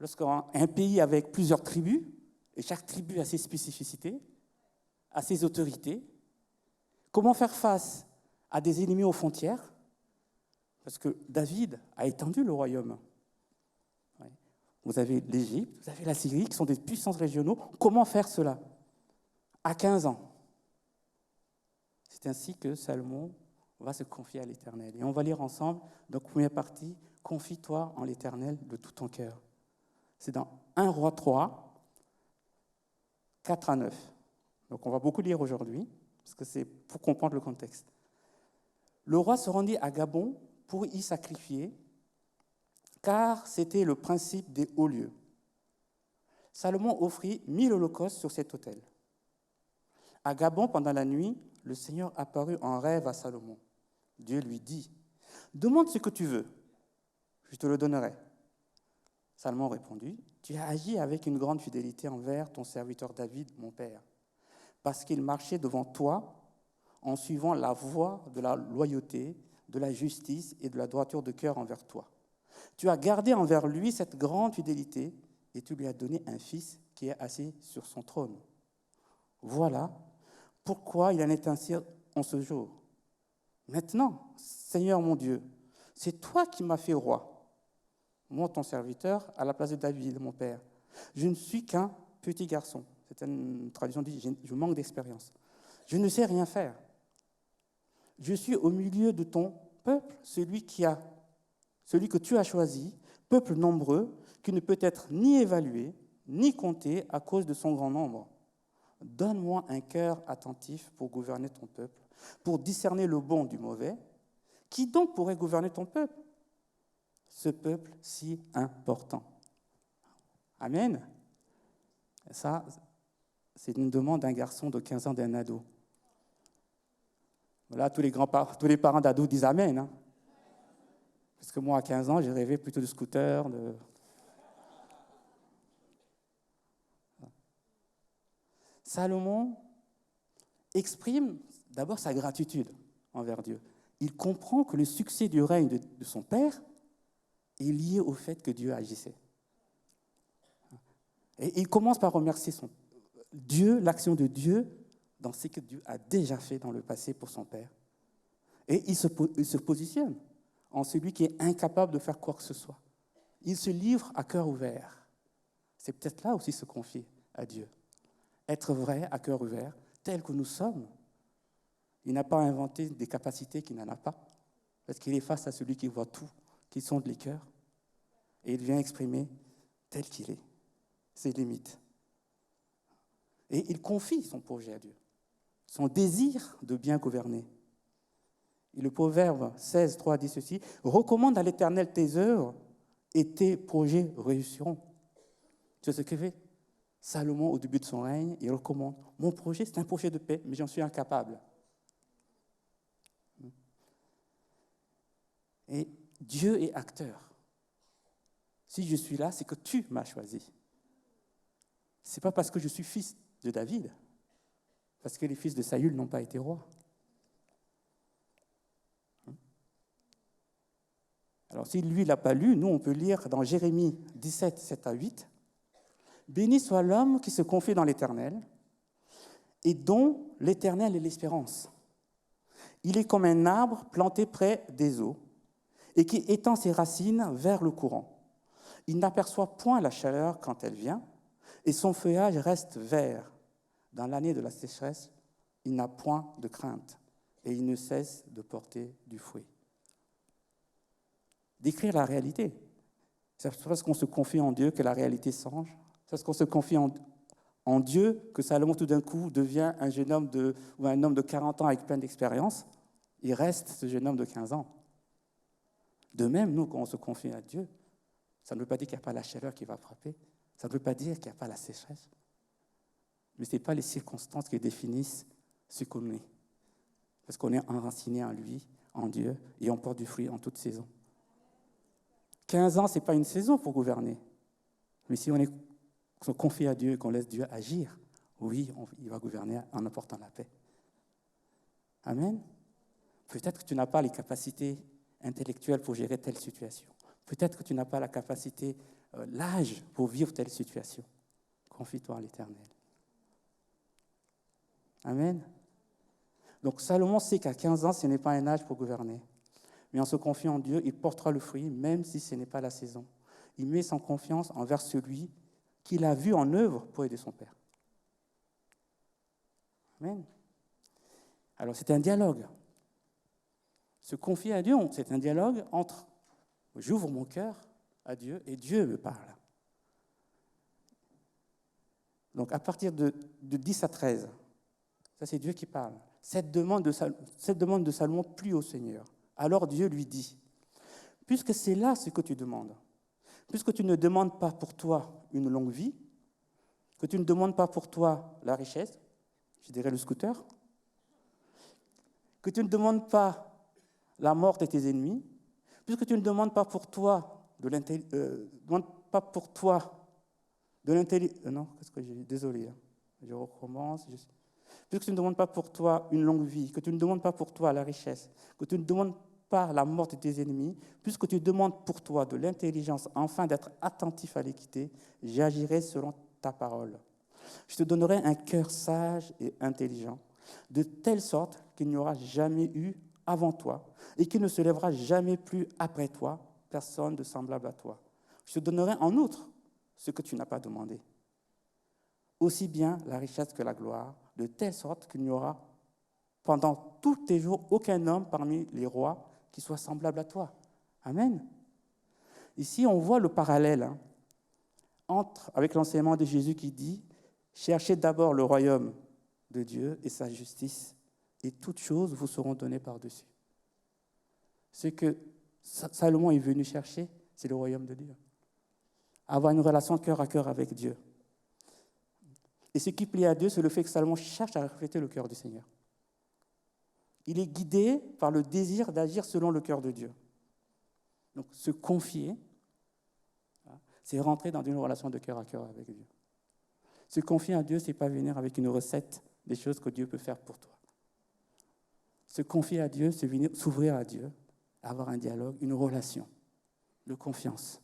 lorsqu'un pays avec plusieurs tribus, et chaque tribu a ses spécificités, a ses autorités, comment faire face à des ennemis aux frontières, parce que David a étendu le royaume. Vous avez l'Égypte, vous avez la Syrie, qui sont des puissances régionaux. Comment faire cela à 15 ans? C'est ainsi que Salomon va se confier à l'Éternel. Et on va lire ensemble, donc première partie, « Confie-toi en l'Éternel de tout ton cœur ». C'est dans 1 Roi 3, 4 à 9. Donc on va beaucoup lire aujourd'hui, parce que c'est pour comprendre le contexte. Le roi se rendit à Gabon pour y sacrifier, car c'était le principe des hauts lieux. Salomon offrit 1000 holocaustes sur cet autel. À Gabon, pendant la nuit, le Seigneur apparut en rêve à Salomon. Dieu lui dit, « Demande ce que tu veux, je te le donnerai. » Salomon répondit, « Tu as agi avec une grande fidélité envers ton serviteur David, mon père, parce qu'il marchait devant toi en suivant la voie de la loyauté, de la justice et de la droiture de cœur envers toi. Tu as gardé envers lui cette grande fidélité et tu lui as donné un fils qui est assis sur son trône. Voilà pourquoi il en est ainsi en ce jour. Maintenant, Seigneur mon Dieu, c'est toi qui m'as fait roi, moi ton serviteur, à la place de David, mon père. Je ne suis qu'un petit garçon. » C'est une traduction qui dit « je manque d'expérience. Je ne sais rien faire. Je suis au milieu de ton peuple, celui que tu as choisi, peuple nombreux, qui ne peut être ni évalué, ni compté à cause de son grand nombre. Donne-moi un cœur attentif pour gouverner ton peuple, pour discerner le bon du mauvais. Qui donc pourrait gouverner ton peuple? Ce peuple si important. » Amen. Ça, c'est une demande d'un garçon de 15 ans, d'un ado. Voilà, tous les parents d'ados disent Amen. Hein. Parce que moi, à 15 ans, j'ai rêvé plutôt de scooter, Salomon exprime d'abord sa gratitude envers Dieu. Il comprend que le succès du règne de son père est lié au fait que Dieu agissait. Et il commence par remercier Dieu, l'action de Dieu, dans ce que Dieu a déjà fait dans le passé pour son père. Et il se positionne en celui qui est incapable de faire quoi que ce soit. Il se livre à cœur ouvert. C'est peut-être là aussi se confier à Dieu. Être vrai à cœur ouvert, tel que nous sommes. Il n'a pas inventé des capacités qu'il n'en a pas, parce qu'il est face à celui qui voit tout, qui sonde les cœurs. Et il vient exprimer tel qu'il est, ses limites. Et il confie son projet à Dieu, son désir de bien gouverner. Et le Proverbe 16, 3 dit ceci, « Recommande à l'Éternel tes œuvres et tes projets réussiront. » Tu sais ce que fait Salomon au début de son règne, il recommande, « Mon projet, c'est un projet de paix, mais j'en suis incapable. » Et Dieu est acteur. Si je suis là, c'est que tu m'as choisi. Ce n'est pas parce que je suis fils de David, parce que les fils de Saül n'ont pas été rois. Alors, si lui ne l'a pas lu, nous, on peut lire dans Jérémie 17, 7 à 8. « Béni soit l'homme qui se confie dans l'Éternel et dont l'Éternel est l'espérance. Il est comme un arbre planté près des eaux et qui étend ses racines vers le courant. Il n'aperçoit point la chaleur quand elle vient et son feuillage reste vert. Dans l'année de la sécheresse, il n'a point de crainte, et il ne cesse de porter du fruit. Décrire la réalité. C'est parce qu'on se confie en Dieu que la réalité change. C'est parce qu'on se confie en Dieu que Salomon tout d'un coup devient un jeune homme ou un homme de 40 ans avec plein d'expérience. Il reste ce jeune homme de 15 ans. De même, nous, quand on se confie à Dieu, ça ne veut pas dire qu'il n'y a pas la chaleur qui va frapper. Ça ne veut pas dire qu'il n'y a pas la sécheresse. Mais ce n'est pas les circonstances qui définissent ce qu'on est. Parce qu'on est enraciné en lui, en Dieu, et on porte du fruit en toute saison. 15 ans, ce n'est pas une saison pour gouverner. Mais si on se confie à Dieu et qu'on laisse Dieu agir, oui, il va gouverner en apportant la paix. Amen. Peut-être que tu n'as pas les capacités intellectuelles pour gérer telle situation. Peut-être que tu n'as pas la capacité, l'âge pour vivre telle situation. Confie-toi à l'Éternel. Amen. Donc Salomon sait qu'à 15 ans, ce n'est pas un âge pour gouverner. Mais en se confiant en Dieu, il portera le fruit, même si ce n'est pas la saison. Il met son confiance envers celui qu'il a vu en œuvre pour aider son père. Amen. Alors c'est un dialogue. Se confier à Dieu, c'est un dialogue entre j'ouvre mon cœur à Dieu et Dieu me parle. Donc à partir de 10 à 13, ça c'est Dieu qui parle. Cette demande de Salomon plut au Seigneur. Alors Dieu lui dit, puisque c'est là ce que tu demandes, puisque tu ne demandes pas pour toi une longue vie, que tu ne demandes pas pour toi la richesse, je dirais le scooter, que tu ne demandes pas la mort de tes ennemis, puisque tu ne demandes pas pour toi de l'intelligence, non, qu'est-ce que j'ai dit? Désolé, je recommence. Puisque tu ne demandes pas pour toi une longue vie, que tu ne demandes pas pour toi la richesse, que tu ne demandes pas la mort de tes ennemis, puisque tu demandes pour toi de l'intelligence, afin d'être attentif à l'équité, j'agirai selon ta parole. Je te donnerai un cœur sage et intelligent, de telle sorte qu'il n'y aura jamais eu avant toi, et qu'il ne se lèvera jamais plus après toi, personne de semblable à toi. Je te donnerai en outre ce que tu n'as pas demandé, aussi bien la richesse que la gloire, de telle sorte qu'il n'y aura pendant tous tes jours aucun homme parmi les rois qui soit semblable à toi. Amen. Ici, on voit le parallèle avec l'enseignement de Jésus qui dit « Cherchez d'abord le royaume de Dieu et sa justice, et toutes choses vous seront données par-dessus. » Ce que Salomon est venu chercher, c'est le royaume de Dieu. Avoir une relation cœur à cœur avec Dieu. Et ce qui plaît à Dieu, c'est le fait que Salomon cherche à refléter le cœur du Seigneur. Il est guidé par le désir d'agir selon le cœur de Dieu. Donc, se confier, c'est rentrer dans une relation de cœur à cœur avec Dieu. Se confier à Dieu, ce n'est pas venir avec une recette des choses que Dieu peut faire pour toi. Se confier à Dieu, c'est venir s'ouvrir à Dieu, avoir un dialogue, une relation de confiance,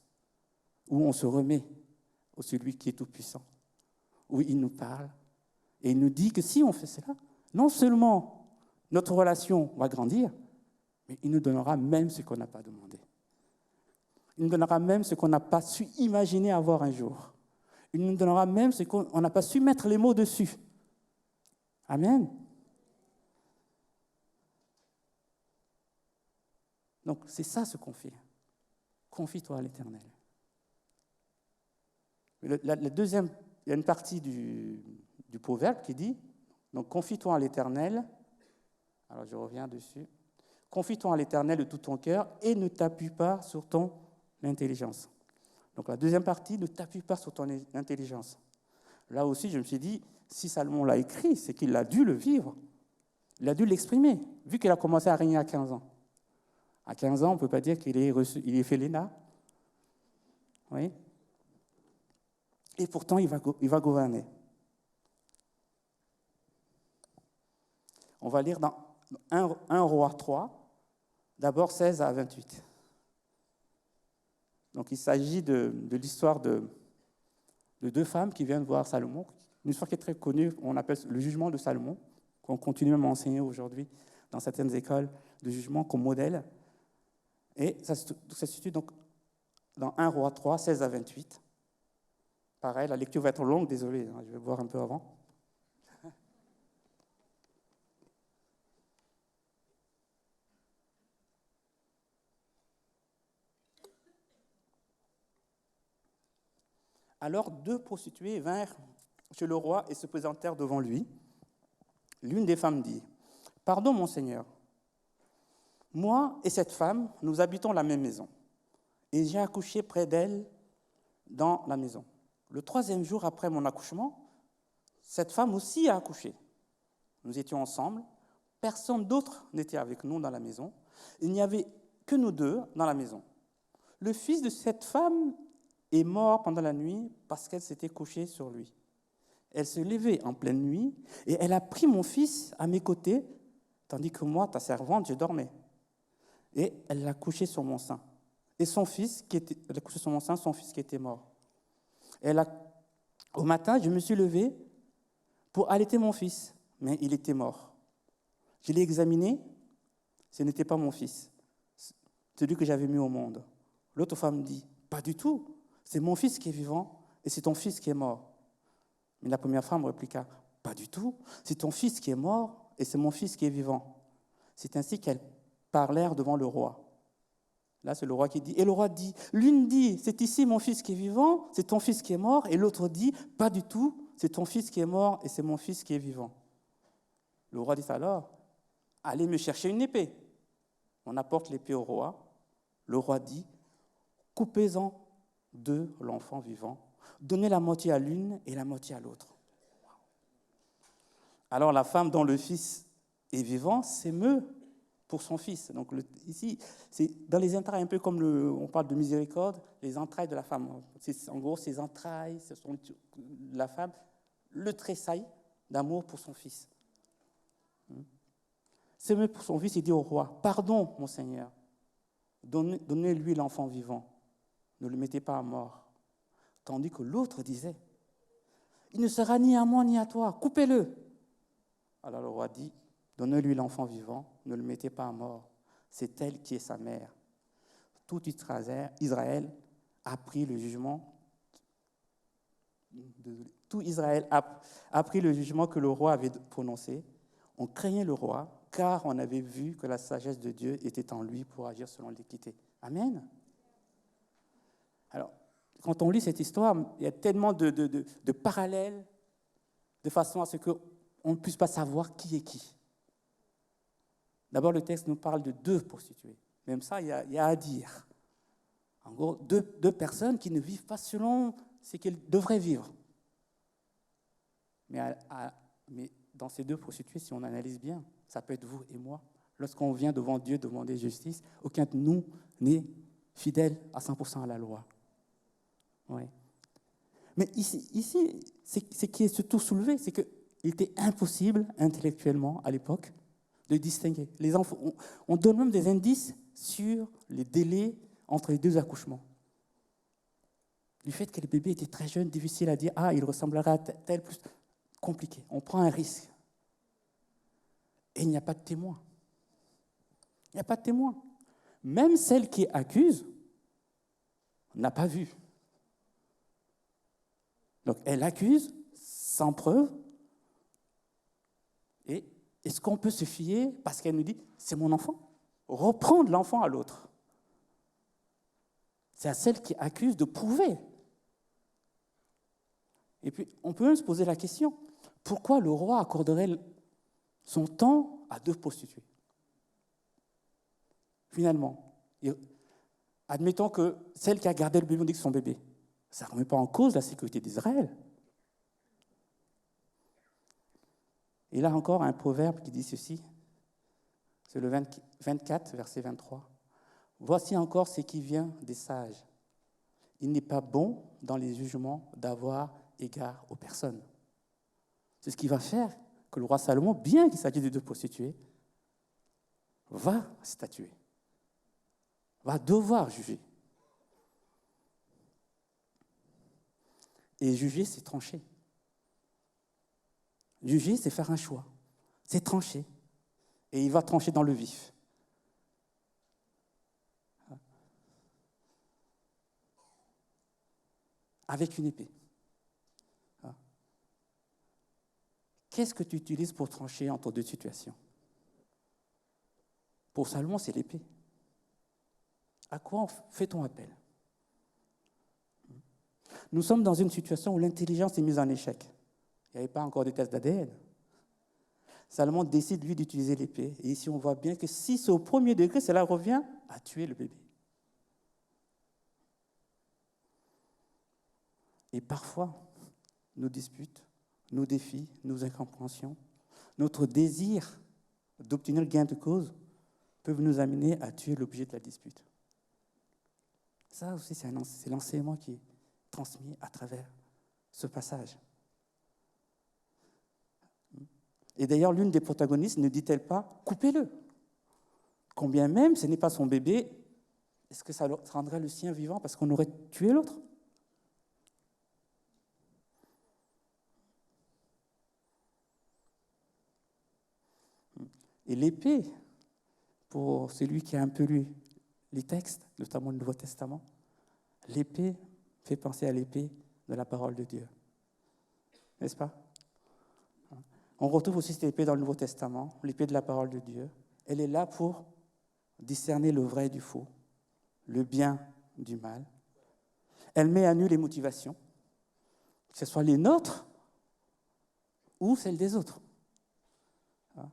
où on se remet au celui qui est tout-puissant, où il nous parle, et il nous dit que si on fait cela, non seulement notre relation va grandir, mais il nous donnera même ce qu'on n'a pas demandé. Il nous donnera même ce qu'on n'a pas su imaginer avoir un jour. Il nous donnera même ce qu'on n'a pas su mettre les mots dessus. Amen. Donc, c'est ça, se confier. Confie-toi à l'Éternel. La deuxième, il y a une partie du proverbe qui dit, donc, confie-toi à l'Éternel. Alors, je reviens dessus. Confie-toi à l'Éternel de tout ton cœur et ne t'appuie pas sur ton intelligence. Donc, la deuxième partie, ne t'appuie pas sur ton intelligence. Là aussi, je me suis dit, si Salomon l'a écrit, c'est qu'il a dû le vivre. Il a dû l'exprimer, vu qu'il a commencé à régner à 15 ans. À 15 ans, on ne peut pas dire qu'il est fait l'ENA. Oui. Et pourtant, il va gouverner. On va lire dans 1 Roi 3, d'abord 16 à 28. Donc, il s'agit de l'histoire de deux femmes qui viennent voir Salomon. Une histoire qui est très connue, on appelle le jugement de Salomon, qu'on continue même à enseigner aujourd'hui dans certaines écoles de jugement comme modèle. Et ça se situe donc dans 1 Roi 3, 16 à 28. Pareil, la lecture va être longue, désolé, je vais boire un peu avant. Alors 2 prostituées vinrent chez le roi et se présentèrent devant lui. L'une des femmes dit, « Pardon, mon Seigneur, moi et cette femme, nous habitons la même maison, et j'ai accouché près d'elle dans la maison. Le 3e jour après mon accouchement, cette femme aussi a accouché. Nous étions ensemble, personne d'autre n'était avec nous dans la maison, il n'y avait que nous 2 dans la maison. Le fils de cette femme est mort pendant la nuit parce qu'elle s'était couchée sur lui. Elle se levait en pleine nuit et elle a pris mon fils à mes côtés, tandis que moi, ta servante, je dormais. Et elle l'a couché sur mon sein. Et elle a couché sur mon sein son fils qui était mort. Au matin, je me suis levé pour allaiter mon fils, mais il était mort. Je l'ai examiné, ce n'était pas mon fils, celui que j'avais mis au monde. L'autre femme dit, pas du tout, c'est mon fils qui est vivant et c'est ton fils qui est mort. Mais la première femme répliqua, pas du tout, c'est ton fils qui est mort et c'est mon fils qui est vivant. C'est ainsi qu'elles parlèrent devant le roi. Là, c'est le roi qui dit, et le roi dit, l'une dit, c'est ici mon fils qui est vivant, c'est ton fils qui est mort, et l'autre dit, pas du tout, c'est ton fils qui est mort et c'est mon fils qui est vivant. Le roi dit alors, allez me chercher une épée. On apporte l'épée au roi. Le roi dit, coupez-en 2 l'enfant vivant, donnez la moitié à l'une et la moitié à l'autre. Alors la femme dont le fils est vivant s'émeut pour son fils. Donc ici, c'est dans les entrailles, un peu comme on parle de miséricorde, les entrailles de la femme. En gros, ces entrailles, ce sont la femme, le tressaille d'amour pour son fils. S'émeut pour son fils, il dit au roi, pardon, mon Seigneur, donnez-lui l'enfant vivant, ne le mettez pas à mort. Tandis que l'autre disait, il ne sera ni à moi ni à toi, coupez-le. Alors le roi dit, donnez-lui l'enfant vivant, ne le mettez pas à mort. C'est elle qui est sa mère. Tout Israël a pris le jugement. Tout Israël a pris le jugement que le roi avait prononcé. On craignait le roi, car on avait vu que la sagesse de Dieu était en lui pour agir selon l'équité. Amen. Alors, quand on lit cette histoire, il y a tellement de parallèles, de façon à ce qu'on ne puisse pas savoir qui est qui. D'abord, le texte nous parle de 2 prostituées. Même ça, il y a à dire. En gros, deux personnes qui ne vivent pas selon ce qu'elles devraient vivre. Mais dans ces 2 prostituées, si on analyse bien, ça peut être vous et moi. Lorsqu'on vient devant Dieu demander justice, aucun de nous n'est fidèle à 100% à la loi. Ouais. Mais ici, ce qui est surtout soulevé, c'est qu'il était impossible intellectuellement à l'époque de distinguer. Les enfants, on donne même des indices sur les délais entre les 2 accouchements. Du fait que le bébé était très jeune, difficile à dire, il ressemblera à tel, plus compliqué. On prend un risque. Et il n'y a pas de témoin. Il n'y a pas de témoin. Même celle qui accuse n'a pas vu. Donc, elle accuse sans preuve. Et est-ce qu'on peut se fier, parce qu'elle nous dit, c'est mon enfant, reprendre l'enfant à l'autre? C'est à celle qui accuse de prouver. Et puis, on peut même se poser la question, pourquoi le roi accorderait son temps à 2 prostituées? Finalement, admettons que celle qui a gardé le bébé, on dit que c'est son bébé. Ça ne remet pas en cause la sécurité d'Israël. Et là encore, un proverbe qui dit ceci, c'est le 24, verset 23. « Voici encore ce qui vient des sages. Il n'est pas bon dans les jugements d'avoir égard aux personnes. » C'est ce qui va faire que le roi Salomon, bien qu'il s'agisse de 2 prostituées, va statuer, va devoir juger. Et juger, c'est trancher. Juger, c'est faire un choix. C'est trancher. Et il va trancher dans le vif. Avec une épée. Qu'est-ce que tu utilises pour trancher entre 2 situations? Pour Salomon, c'est l'épée. À quoi fait-on appel? Nous sommes dans une situation où l'intelligence est mise en échec. Il n'y avait pas encore de tests d'ADN. Salomon décide, lui, d'utiliser l'épée. Et ici, on voit bien que si c'est au premier degré, cela revient à tuer le bébé. Et parfois, nos disputes, nos défis, nos incompréhensions, notre désir d'obtenir le gain de cause peuvent nous amener à tuer l'objet de la dispute. Ça aussi, c'est l'enseignement qui est transmis à travers ce passage. Et d'ailleurs, l'une des protagonistes ne dit-elle pas « coupez-le ». Combien même ce n'est pas son bébé, est-ce que ça rendrait le sien vivant parce qu'on aurait tué l'autre ? Et l'épée, pour celui qui a un peu lu les textes, notamment le Nouveau Testament, l'épée fait penser à l'épée de la parole de Dieu. N'est-ce pas ? On retrouve aussi cette épée dans le Nouveau Testament, l'épée de la parole de Dieu. Elle est là pour discerner le vrai du faux, le bien du mal. Elle met à nu les motivations, que ce soit les nôtres ou celles des autres.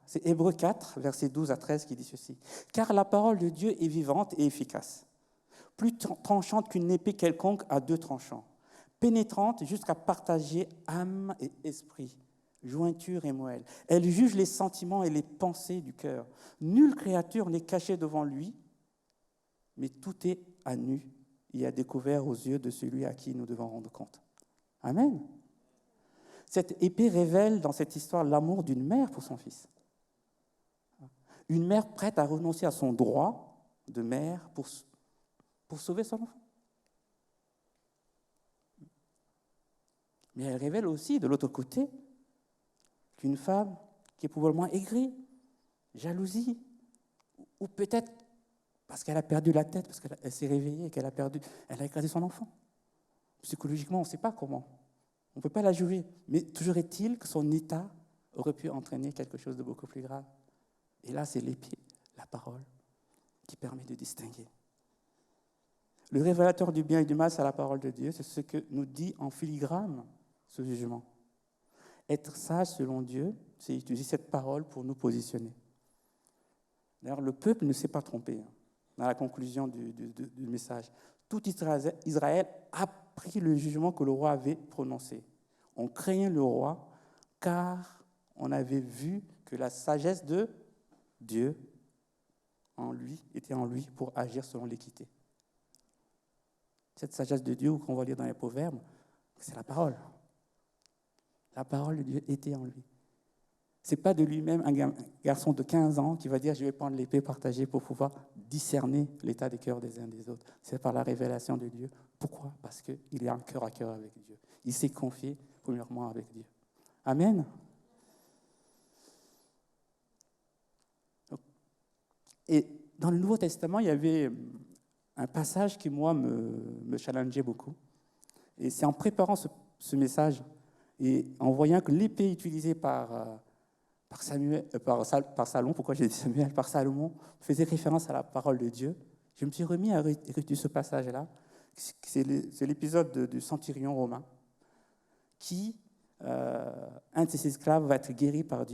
C'est Hébreux 4, versets 12 à 13 qui dit ceci. « Car la parole de Dieu est vivante et efficace, plus tranchante qu'une épée quelconque à 2 tranchants, pénétrante jusqu'à partager âme et esprit, jointure et moelle. Elle juge les sentiments et les pensées du cœur. Nulle créature n'est cachée devant lui, mais tout est à nu et à découvert aux yeux de celui à qui nous devons rendre compte. » Amen. Cette épée révèle dans cette histoire l'amour d'une mère pour son fils. Une mère prête à renoncer à son droit de mère pour sauver son enfant. Mais elle révèle aussi, de l'autre côté, qu'une femme qui est probablement aigrie, jalousie, ou peut-être parce qu'elle a perdu la tête, parce qu'elle s'est réveillée et elle a écrasé son enfant. Psychologiquement, on ne sait pas comment. On ne peut pas la juger. Mais toujours est-il que son état aurait pu entraîner quelque chose de beaucoup plus grave. Et là, c'est l'épée, la parole, qui permet de distinguer. Le révélateur du bien et du mal, c'est la parole de Dieu. C'est ce que nous dit en filigrane ce jugement. Être sage selon Dieu, c'est utiliser cette parole pour nous positionner. D'ailleurs, le peuple ne s'est pas trompé dans la conclusion du message. Tout Israël a pris le jugement que le roi avait prononcé. On craignait le roi car on avait vu que la sagesse de Dieu était en lui pour agir selon l'équité. Cette sagesse de Dieu qu'on va lire dans les Proverbes, c'est la parole. La parole de Dieu était en lui. Ce n'est pas de lui-même un garçon de 15 ans qui va dire « je vais prendre l'épée partagée pour pouvoir discerner l'état des cœurs des uns des autres ». C'est par la révélation de Dieu. Pourquoi ? Parce qu'il a un cœur à cœur avec Dieu. Il s'est confié premièrement avec Dieu. Amen. Et dans le Nouveau Testament, il y avait un passage qui, moi, me challengeait beaucoup. Et c'est en préparant ce message et en voyant que l'épée utilisée par Salomon, pourquoi j'ai dit Samuel, par Salomon, faisait référence à la parole de Dieu, je me suis remis à étudier ce passage-là. C'est l'épisode du centurion romain qui, un de ses esclaves va être guéri par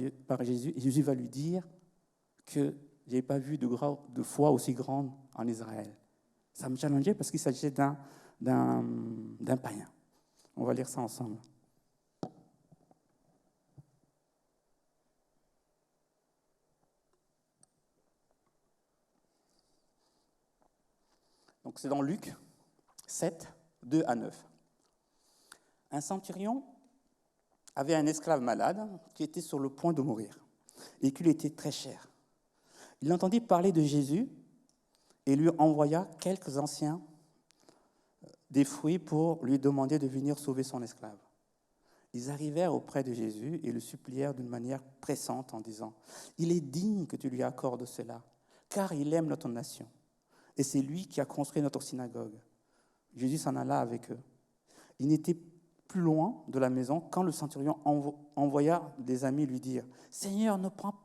Jésus, et Jésus va lui dire que je n'avais pas vu de foi aussi grande en Israël. Ça me challengeait parce qu'il s'agissait d'un païen. On va lire ça ensemble. Donc c'est dans Luc 7, 2 à 9. Un centurion avait un esclave malade qui était sur le point de mourir et qui lui était très cher. Il entendit parler de Jésus et lui envoya quelques anciens des fruits pour lui demander de venir sauver son esclave. Ils arrivèrent auprès de Jésus et le supplièrent d'une manière pressante en disant « Il est digne que tu lui accordes cela, car il aime notre nation. Et c'est lui qui a construit notre synagogue. » Jésus s'en alla avec eux. Il n'était plus loin de la maison quand le centurion envoya des amis lui dire « Seigneur, ne prends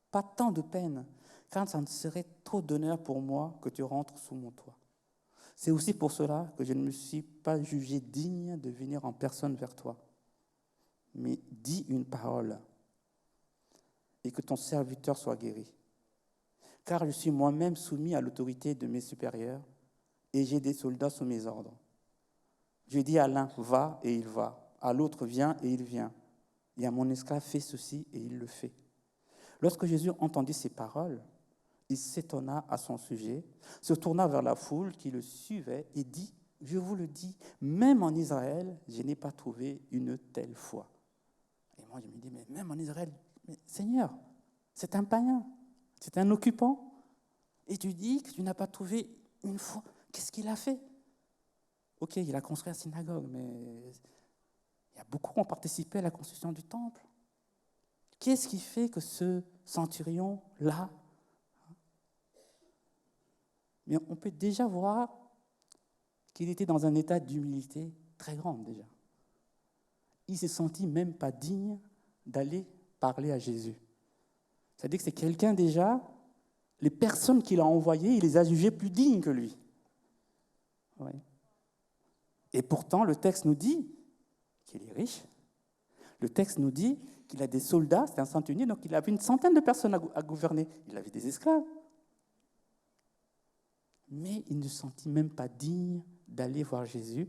pas tant de peine, car ça ne serait trop d'honneur pour moi que tu rentres sous mon toit. C'est aussi pour cela que je ne me suis pas jugé digne de venir en personne vers toi. Mais dis une parole et que ton serviteur soit guéri. Car je suis moi-même soumis à l'autorité de mes supérieurs et j'ai des soldats sous mes ordres. Je dis à l'un, va, et il va. À l'autre, viens, et il vient. Et à mon esclave, fais ceci, et il le fait. Lorsque Jésus entendit ces paroles, il s'étonna à son sujet, se tourna vers la foule qui le suivait et dit, je vous le dis, même en Israël, je n'ai pas trouvé une telle foi. Et moi, je me dis, mais même en Israël, mais Seigneur, c'est un païen, c'est un occupant. Et tu dis que tu n'as pas trouvé une foi. Qu'est-ce qu'il a fait? Ok, il a construit la synagogue, mais il y a beaucoup qui ont participé à la construction du temple. Qu'est-ce qui fait que ce centurion-là, mais on peut déjà voir qu'il était dans un état d'humilité très grande déjà. Il ne s'est senti même pas digne d'aller parler à Jésus. C'est-à-dire que c'est quelqu'un déjà, les personnes qu'il a envoyées, il les a jugées plus dignes que lui. Oui. Et pourtant, le texte nous dit qu'il est riche. Le texte nous dit qu'il a des soldats, c'est un centenier, donc il avait une centaine de personnes à gouverner. Il avait des esclaves. Mais il ne se sentit même pas digne d'aller voir Jésus.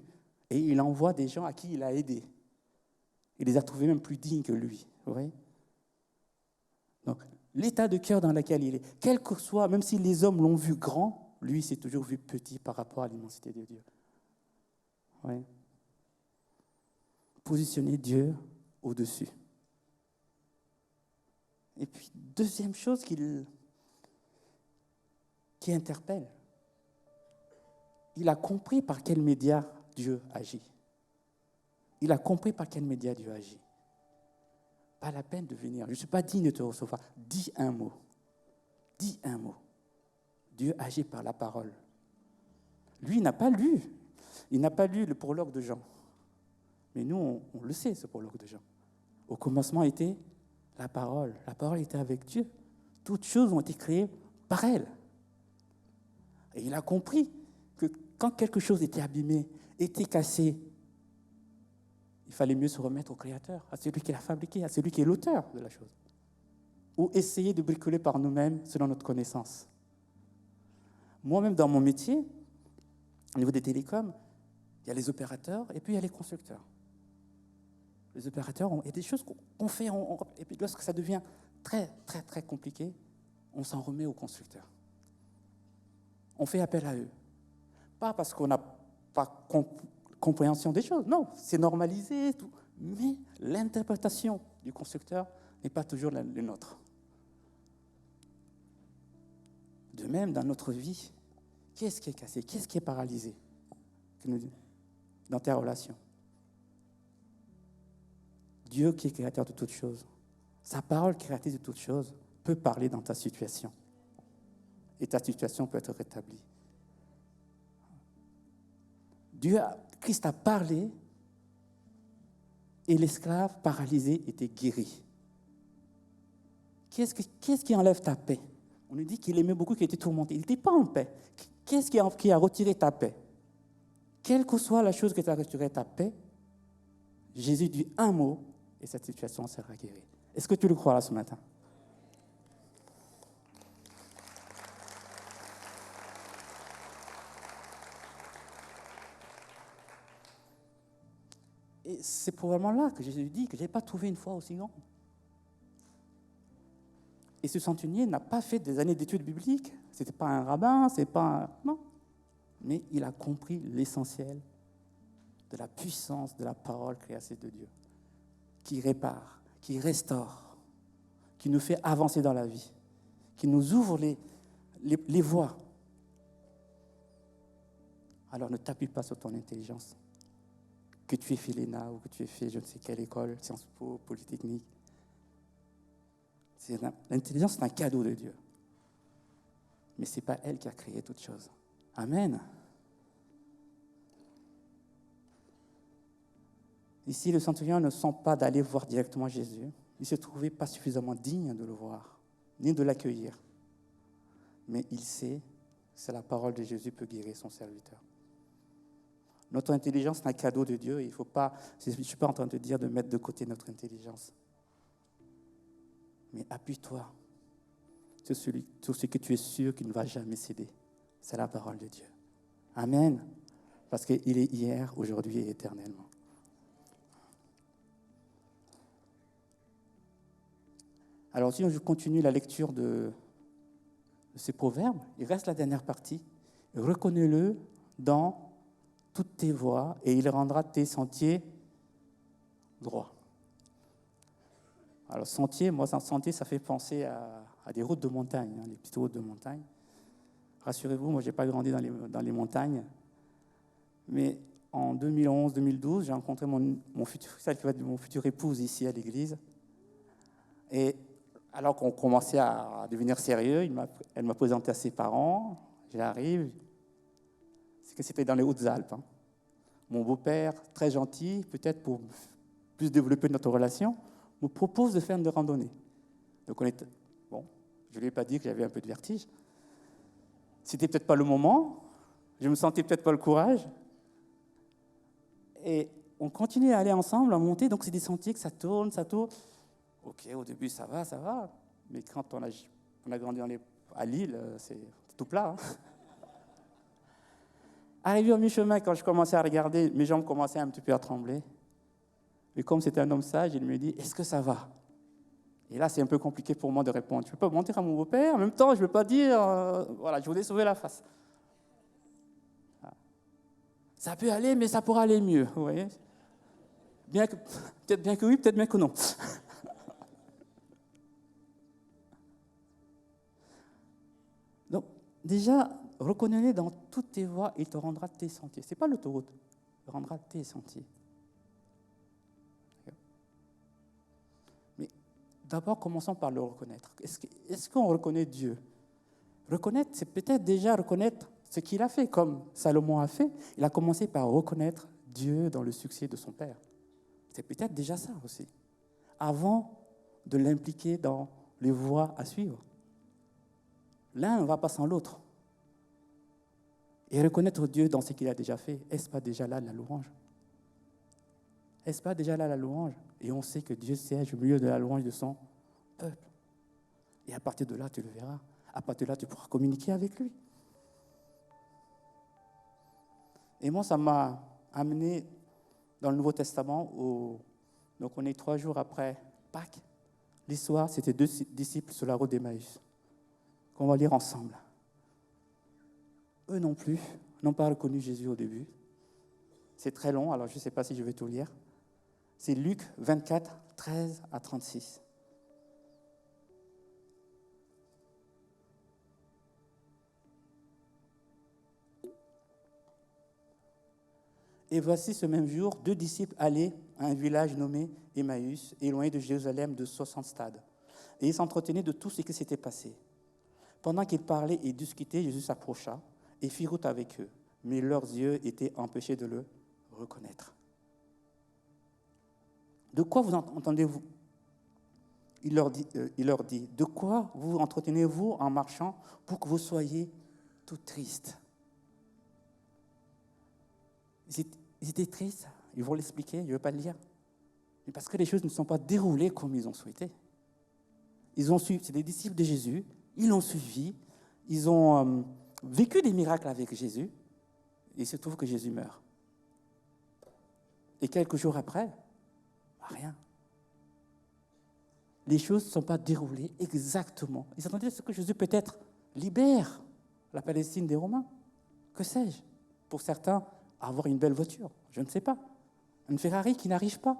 Et il envoie des gens à qui il a aidé. Il les a trouvés même plus dignes que lui. Vous voyez ? Donc, l'état de cœur dans lequel il est, quel que soit, même si les hommes l'ont vu grand, lui, il s'est toujours vu petit par rapport à l'immensité de Dieu. Oui. Positionner Dieu au-dessus. Et puis, deuxième chose qui interpelle, il a compris par quel média Dieu agit. Il a compris par quel média Dieu agit. Pas la peine de venir. Je ne suis pas digne de te recevoir. Dis un mot. Dis un mot. Dieu agit par la parole. Lui, il n'a pas lu. Il n'a pas lu le prologue de Jean. Mais nous, on le sait, ce prologue de Jean. Au commencement était la parole. La parole était avec Dieu. Toutes choses ont été créées par elle. Et il a compris que quand quelque chose était abîmé, était cassé, il fallait mieux se remettre au Créateur, à celui qui l'a fabriqué, à celui qui est l'auteur de la chose. Ou essayer de bricoler par nous-mêmes selon notre connaissance. Moi-même, dans mon métier, au niveau des télécoms, il y a les opérateurs et puis il y a les constructeurs. Les opérateurs, il y a des choses qu'on fait, et puis lorsque ça devient très, très, très compliqué, on s'en remet aux constructeurs. On fait appel à eux. Pas parce qu'on n'a pas compréhension des choses, non, c'est normalisé, tout. Mais l'interprétation du constructeur n'est pas toujours la nôtre. De même, dans notre vie, qu'est-ce qui est cassé? Qu'est-ce qui est paralysé dans tes relations? Dieu qui est créateur de toutes choses, sa parole créatrice de toutes choses, peut parler dans ta situation. Et ta situation peut être rétablie. Christ a parlé et l'esclave paralysé était guéri. Qu'est-ce qui enlève ta paix? On nous dit qu'il aimait beaucoup, qu'il était tourmenté. Il n'était pas en paix. Qu'est-ce qui a retiré ta paix? Quelle que soit la chose qui t'a retiré ta paix, Jésus dit un mot et cette situation sera guérie. Est-ce que tu le crois là ce matin? Et c'est probablement là que Jésus dit que je n'ai pas trouvé une foi aussi grande. Et ce centenier n'a pas fait des années d'études bibliques. Ce n'était pas un rabbin, c'est pas un... Non. Mais il a compris l'essentiel de la puissance de la parole créatrice de Dieu, qui répare, qui restaure, qui nous fait avancer dans la vie, qui nous ouvre les voies. Alors ne t'appuie pas sur ton intelligence, que tu aies fait l'ENA ou que tu aies fait je ne sais quelle école, Sciences Po, Polytechnique. L'intelligence, c'est un cadeau de Dieu. Mais ce n'est pas elle qui a créé toutes choses. Amen. Ici, le centurion ne sent pas d'aller voir directement Jésus. Il ne se trouvait pas suffisamment digne de le voir, ni de l'accueillir. Mais il sait que la parole de Jésus peut guérir son serviteur. Notre intelligence est un cadeau de Dieu. Je ne suis pas en train de te dire de mettre de côté notre intelligence. Mais appuie-toi sur ce que tu es sûr qu'il ne va jamais céder. C'est la parole de Dieu. Amen. Parce qu'il est hier, aujourd'hui et éternellement. Alors, si je continue la lecture de ces proverbes, il reste la dernière partie. Reconnais-le dans toutes tes voies et il rendra tes sentiers droits. Alors, sentier, ça fait penser à des routes de montagne, les petites routes de montagne. Rassurez-vous, moi, je n'ai pas grandi dans les montagnes. Mais en 2011-2012, j'ai rencontré celle qui va être mon futur épouse ici à l'église. Et alors qu'on commençait à devenir sérieux, elle m'a présenté à ses parents. J'arrive. C'est que c'était dans les Hautes-Alpes. Hein. Mon beau-père, très gentil, peut-être pour plus développer notre relation, me propose de faire une randonnée. Donc je ne lui ai pas dit que j'avais un peu de vertige. C'était peut-être pas le moment. Je me sentais peut-être pas le courage. Et on continue à aller ensemble, à monter. Donc c'est des sentiers que ça tourne. Ok, au début, ça va. Mais quand on a grandi à Lille, c'est tout plat. Hein. Arrivé au mi-chemin, quand je commençais à regarder, mes jambes commençaient un petit peu à trembler. Mais comme c'était un homme sage, il me dit « Est-ce que ça va ?» Et là, c'est un peu compliqué pour moi de répondre. Je ne peux pas mentir à mon beau-père. En même temps, je ne veux pas dire je voulais sauver la face. Ça peut aller, mais ça pourra aller mieux. Vous voyez ? Peut-être bien que oui, peut-être bien que non. Donc, déjà, reconnais-les dans toutes tes voies et il te rendra tes sentiers. Ce n'est pas l'autoroute, il te rendra tes sentiers. Mais d'abord, commençons par le reconnaître. Est-ce qu'on reconnaît Dieu ? Reconnaître, c'est peut-être déjà reconnaître ce qu'il a fait, comme Salomon a fait. Il a commencé par reconnaître Dieu dans le succès de son père. C'est peut-être déjà ça aussi, avant de l'impliquer dans les voies à suivre. L'un ne va pas sans l'autre. Et reconnaître Dieu dans ce qu'il a déjà fait, est-ce pas déjà là la louange ? Est-ce pas déjà là la louange ? Et on sait que Dieu siège au milieu de la louange de son peuple. Et à partir de là, tu le verras. À partir de là, tu pourras communiquer avec lui. Et moi, ça m'a amené dans le Nouveau Testament, donc on est 3 jours après Pâques. L'histoire, c'était 2 disciples sur la route d'Emmaüs, qu'on va lire ensemble. Eux non plus n'ont pas reconnu Jésus au début. C'est très long, alors je ne sais pas si je vais tout lire. C'est Luc 24, 13 à 36. Et voici ce même jour, 2 disciples allaient à un village nommé Emmaüs, éloigné de Jérusalem de 60 stades. Et ils s'entretenaient de tout ce qui s'était passé. Pendant qu'ils parlaient et discutaient, Jésus s'approcha et fit route avec eux. Mais leurs yeux étaient empêchés de le reconnaître. De quoi vous entendez-vous ? Il leur dit, de quoi vous entretenez-vous en marchant pour que vous soyez tout tristes ? Ils étaient tristes, ils vont l'expliquer, je ne veux pas le lire. Mais parce que les choses ne sont pas déroulées comme ils ont souhaité. C'est des disciples de Jésus, ils l'ont suivi, ils ont vécu des miracles avec Jésus, et il se trouve que Jésus meurt. Et quelques jours après, rien. Les choses ne sont pas déroulées exactement. Ils attendaient ce que Jésus peut-être libère la Palestine des Romains. Que sais-je ? Pour certains, avoir une belle voiture, je ne sais pas. Une Ferrari qui n'arrive pas.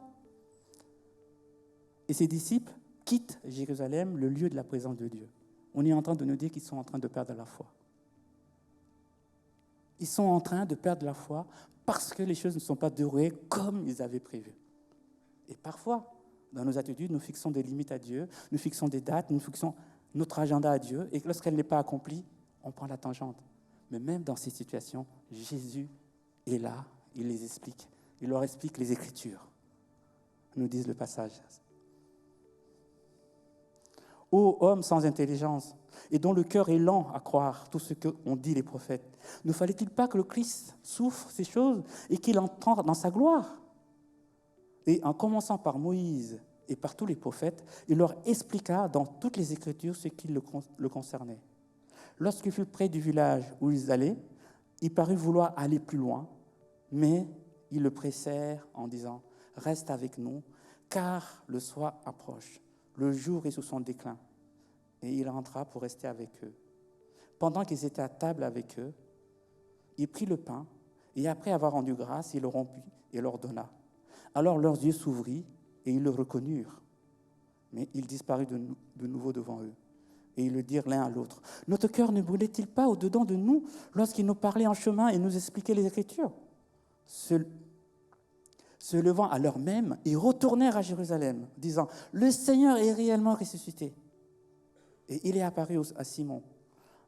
Et ses disciples quittent Jérusalem, le lieu de la présence de Dieu. On est en train de nous dire qu'ils sont en train de perdre la foi. Ils sont en train de perdre la foi parce que les choses ne sont pas déroulées comme ils avaient prévu. Et parfois, dans nos attitudes, nous fixons des limites à Dieu, nous fixons des dates, nous fixons notre agenda à Dieu, et lorsqu'elle n'est pas accomplie, on prend la tangente. Mais même dans ces situations, Jésus est là, il les explique. Il leur explique les Écritures, nous disent le passage. Ô homme sans intelligence, et dont le cœur est lent à croire tout ce qu'ont dit les prophètes. Ne fallait-il pas que le Christ souffre ces choses et qu'il entre dans sa gloire? Et en commençant par Moïse et par tous les prophètes, il leur expliqua dans toutes les Écritures ce qui le concernait. Lorsqu'il fut près du village où ils allaient, il parut vouloir aller plus loin, mais ils le pressèrent en disant « Reste avec nous, car le soir approche, le jour est sous son déclin. » Et il rentra pour rester avec eux. Pendant qu'ils étaient à table avec eux, il prit le pain, et après avoir rendu grâce, il le rompit et leur donna. Alors leurs yeux s'ouvrirent, et ils le reconnurent. Mais il disparut de nouveau devant eux. Et ils le dirent l'un à l'autre. « Notre cœur ne brûlait-il pas au-dedans de nous lorsqu'il nous parlait en chemin et nous expliquait les Écritures ?» Se levant à l'heure même, ils retournèrent à Jérusalem, disant « Le Seigneur est réellement ressuscité. » Et il est apparu à Simon.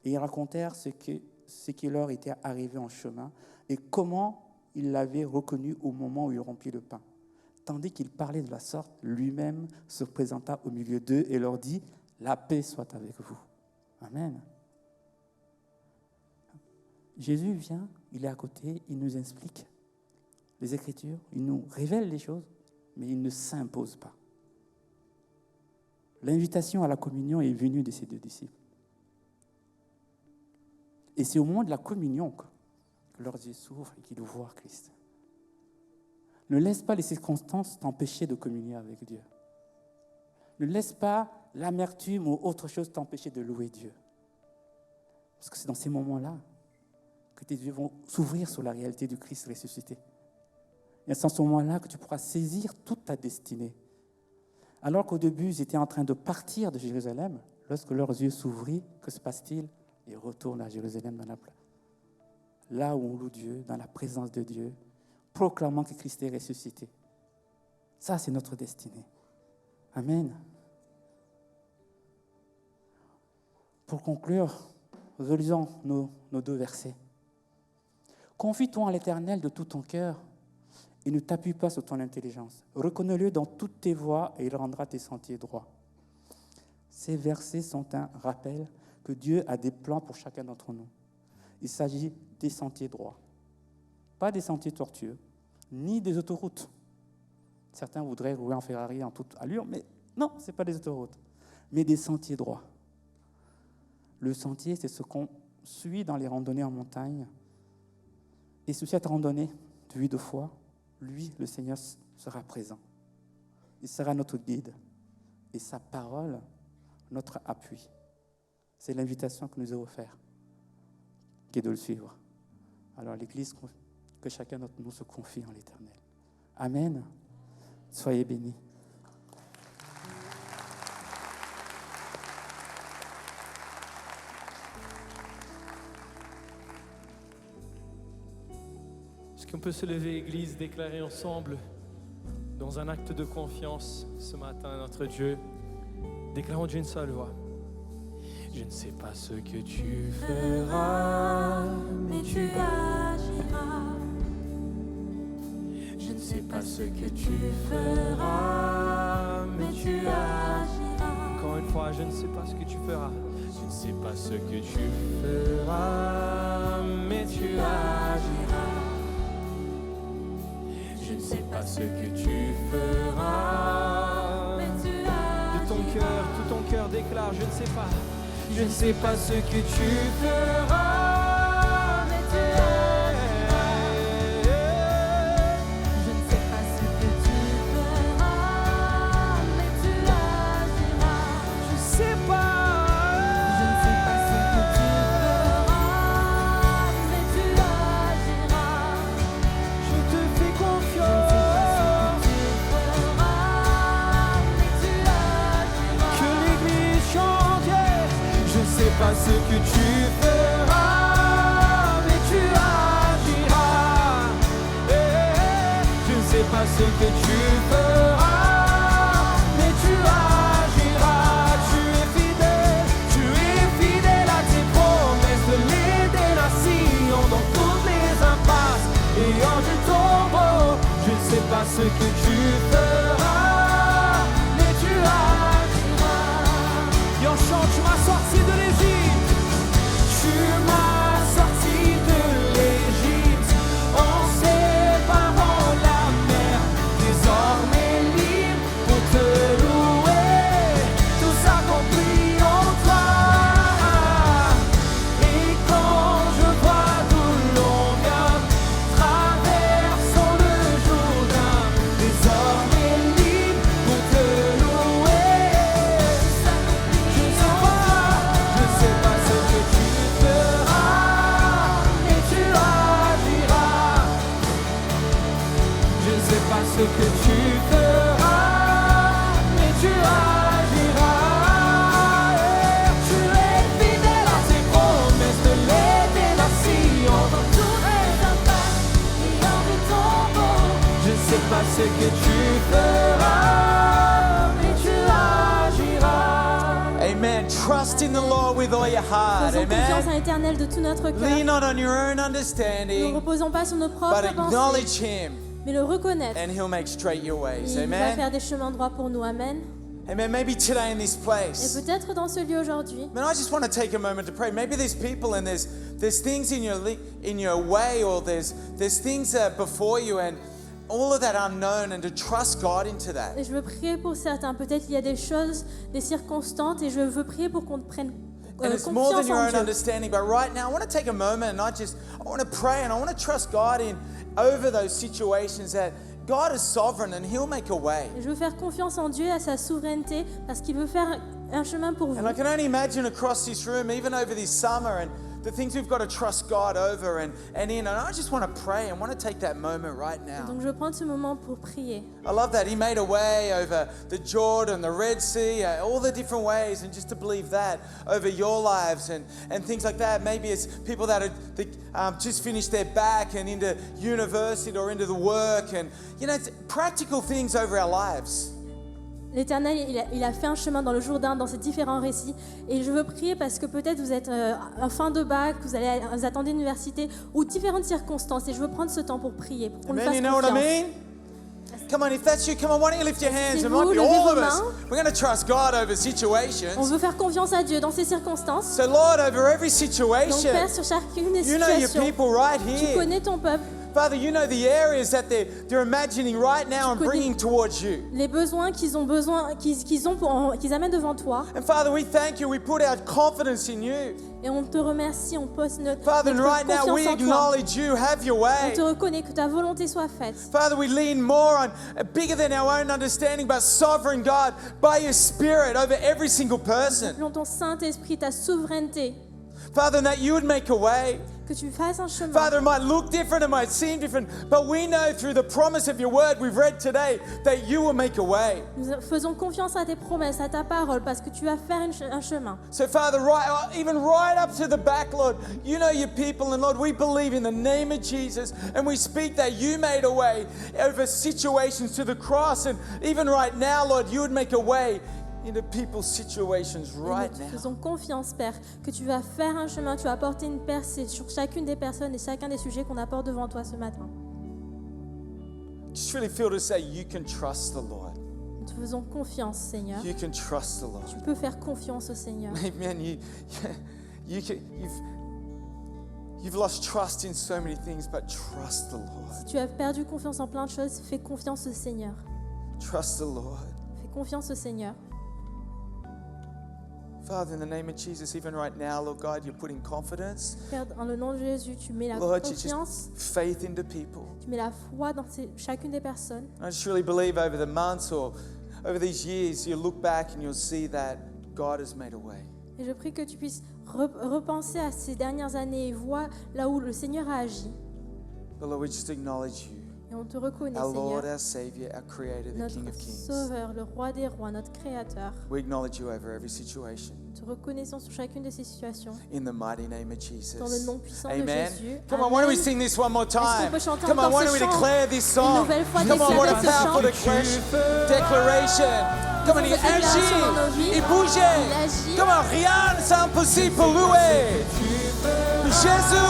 Et ils racontèrent ce qui leur était arrivé en chemin et comment il l'avait reconnu au moment où il rompit le pain. Tandis qu'il parlait de la sorte, lui-même se présenta au milieu d'eux et leur dit « La paix soit avec vous. » Amen. Jésus vient, il est à côté, il nous explique les Écritures, il nous révèle les choses, mais il ne s'impose pas. L'invitation à la communion est venue de ces deux disciples. Et c'est au moment de la communion que leurs yeux s'ouvrent et qu'ils voient Christ. Ne laisse pas les circonstances t'empêcher de communier avec Dieu. Ne laisse pas l'amertume ou autre chose t'empêcher de louer Dieu. Parce que c'est dans ces moments-là que tes yeux vont s'ouvrir sur la réalité du Christ ressuscité. Et c'est dans ce moment-là que tu pourras saisir toute ta destinée. Alors qu'au début, ils étaient en train de partir de Jérusalem, lorsque leurs yeux s'ouvrirent, que se passe-t-il? Ils retournent à Jérusalem, là où on loue Dieu, dans la présence de Dieu, proclamant que Christ est ressuscité. Ça, c'est notre destinée. Amen. Pour conclure, relisons nos deux versets. « Confie-toi en l'Éternel de tout ton cœur et ne t'appuie pas sur ton intelligence. Reconnais-le dans toutes tes voies et il rendra tes sentiers droits. » Ces versets sont un rappel que Dieu a des plans pour chacun d'entre nous. Il s'agit des sentiers droits, pas des sentiers tortueux, ni des autoroutes. Certains voudraient rouler en Ferrari en toute allure, mais non, ce n'est pas des autoroutes, mais des sentiers droits. Le sentier, c'est ce qu'on suit dans les randonnées en montagne. Et sous cette randonnée de vie de foi, lui, le Seigneur, sera présent. Il sera notre guide. Et sa parole, notre appui. C'est l'invitation que nous avons offerte, qui est de le suivre. Alors l'Église, que chacun d'entre nous se confie en l'Éternel. Amen. Soyez bénis. Est-ce qu'on peut se lever, Église, déclarer ensemble, dans un acte de confiance ce matin à notre Dieu, déclarons d'une seule voix. Je ne sais pas ce que tu feras, mais tu agiras. Je ne sais pas ce que tu feras, mais tu agiras. Encore une fois, je ne sais pas ce que tu feras. Je ne sais pas ce que tu feras, mais tu agiras. Je ne sais pas ce que tu feras, mais tu agiras. De ton cœur, tout ton cœur déclare, je ne sais pas. Je ne sais pas ce que tu feras, mais tu agiras. Je ne sais pas ce que tu feras, mais tu agiras. Je sais pas. Je ne sais pas ce que tu feras, mais tu agiras. Je te fais confiance. Je ne sais pas ce que tu feras, mais tu agiras. Que l'église chante, yeah. Je ne sais pas ce que tu feras, mais tu agiras. Je ne sais pas ce que tu feras, mais tu agiras. Tu es fidèle à tes promesses de l'aider nations dans toutes les impasses et hors du tombeau. Je ne sais pas ce que tu feras, mais tu agiras. chante, tu m'as sorti de l'Égypte. Tu m'as sorti de l'Égypte en séparant la mer. Désormais libre pour te louer, tout s'accomplit en toi. Et quand je vois d'où l'on vient, traversons le Jourdain. Désormais libre pour te louer. Je ne sais pas ce que tu feras, mais tu agiras. Je ne sais pas ce que tu feras, mais tu agiras. Tu es fidèle à tes promesses de l'éternation. Dans tous les impasses et en de tombeaux, Je ne sais pas ce que tu feras, mais tu agiras. Amen. Trust in the Lord with all your heart. faisons confiance Amen. à l'Éternel de tout notre Lean cœur. not on your own Ne understanding, reposons pas sur nos but propres pensées, acknowledge Him, mais le reconnaître. and He'll make straight your ways. Il va Amen. faire des chemins droits pour nous. Amen. Amen. Maybe today in this Et place. peut-être dans ce lieu aujourd'hui, Man, I just want to take a moment to pray. Maybe there's people and there's things in your way, or there's things before you, and all of that unknown, and to trust God into that. et je veux prier pour certains. Peut-être il y a des choses, des circonstances, et je veux prier pour qu'on prenne And it's more than confiance your en own Dieu. understanding. But right now, I want to take a moment and I want to pray and I want to trust God in over those situations that God is sovereign and He'll make a way. Et je veux faire confiance en Dieu et à sa souveraineté parce qu'il veut faire un chemin pour vous. And I can only imagine across this room, even over this summer, and the things we've got to trust God over and in. And I just want to pray and want to take that moment right now. Donc je veux prendre ce moment pour prier. I love that He made a way over the Jordan, the Red Sea, all the different ways, and just to believe that over your lives and things like that. Maybe it's people that are just finished their back and into university or into the work, and it's practical things over our lives. L'Éternel, il a fait un chemin dans le Jourdain, dans ces différents récits. Et je veux prier parce que peut-être vous êtes en fin de bac, vous attendez l'université ou différentes circonstances. Et je veux prendre ce temps pour prier, pour qu'on lui Amen. fasse You know what I confiance. mean? Come on, if that's you, come on, why don't you lift your hands? C'est It might vous, be levez all of vos us. mains. We're going to trust God over On situations. veut faire confiance à Dieu dans ces circonstances. So, Lord, over every Donc situation, Père, sur chacune des you know your situations, people right tu here. connais ton peuple, Father, you know the areas that they're imagining right now and connais- bringing towards you. les besoins qu'ils ont qu'ils amènent devant toi. And Father, we thank you. We put our confidence in you. Et on te remercie, on pose notre Father, and right now we confiance en toi. acknowledge you. Have your On way. te reconnaît que ta volonté soit faite. Father, we lean more on bigger than our own understanding, but sovereign God, by your Spirit over every single person. Selon ton Saint-Esprit, ta souveraineté, Father, and that you would make a way. que tu fasses un chemin. Father, it might look different, it might seem different, but we know through the promise of your word we've read today that you will make a way. Nous faisons confiance à tes promesses, à ta parole, parce que tu vas faire un chemin. So, Father, even right up to the back, Lord, you know your people, and Lord, we believe in the name of Jesus, and we speak that you made a way over situations to the cross, and even right now, Lord, you would make a way into people's situations Et right nous te now. faisons confiance, Père, que tu vas faire un chemin, tu vas apporter une percée sur chacune des personnes et chacun des sujets qu'on apporte devant toi ce matin. Just really feel to say you can trust the Lord. Nous te faisons confiance, Seigneur. You can trust the Lord. Tu peux faire confiance au Seigneur. Amen. You've lost trust in so many things, but trust the Lord. Si tu as perdu confiance en plein de choses, fais confiance au Seigneur. Trust the Lord. Fais confiance au Seigneur. Father, in the name of Jesus, even right now, Lord God, you're putting confidence, Père, dans le nom de Jésus, tu mets la Lord, confiance, just faith into people. tu mets la foi dans chacune des personnes. I just really believe over the months or over these years, you'll look back and you'll see that God has made a way. Et je prie que tu puisses repenser à ces dernières années et voir là où le Seigneur a agi. But Lord, we just acknowledge you, Et on te reconnaît, our Lord, Seigneur, our Savior, our Creator, the King notre of Kings. Sauveur, le Roi des Rois, notre Créateur. We acknowledge you over every situation. Nous te reconnaissons sur chacune de ces situations. In the mighty name of Jesus. Dans le nom puissant de Amen. Jésus. Come on, why don't we Amen. sing this one more time? Est-ce qu'on peut chanter Come on, encore why don't ce we chant? declare this Une song? nouvelle fois Come on, what a déclarer ce powerful chant. declaration. Come on, il Faisons cette déclaration dans nos agit, vies. il bouge. Il agit. Come on, rien n'est impossible pour lui. Jésus.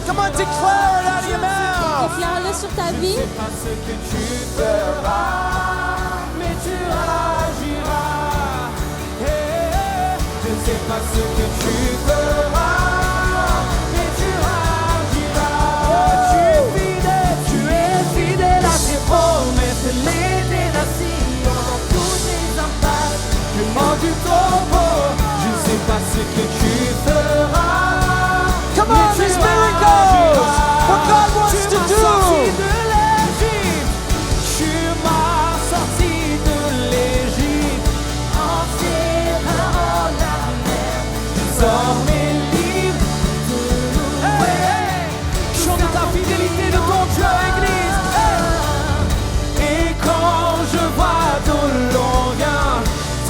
Come on, declare it out of your mouth. Déclare-le sur ta vie. Pas ce que tu feras, mais tu agiras. sais pas ce que tu feras, mais tu agiras. Tu es fidèle à tes promesses, les nations dans tous tes impasses. Le mort du tombeau, je ne sais pas ce que tu feras. Come on, there's miracles! What God wants to do! De l'Égypte, tu m'as sorti de l'Égypte. En tes paroles, la mer, désormais libre de louer. Chante ta fidélité de ton Dieu, Église. Et quand je vois ton long vient,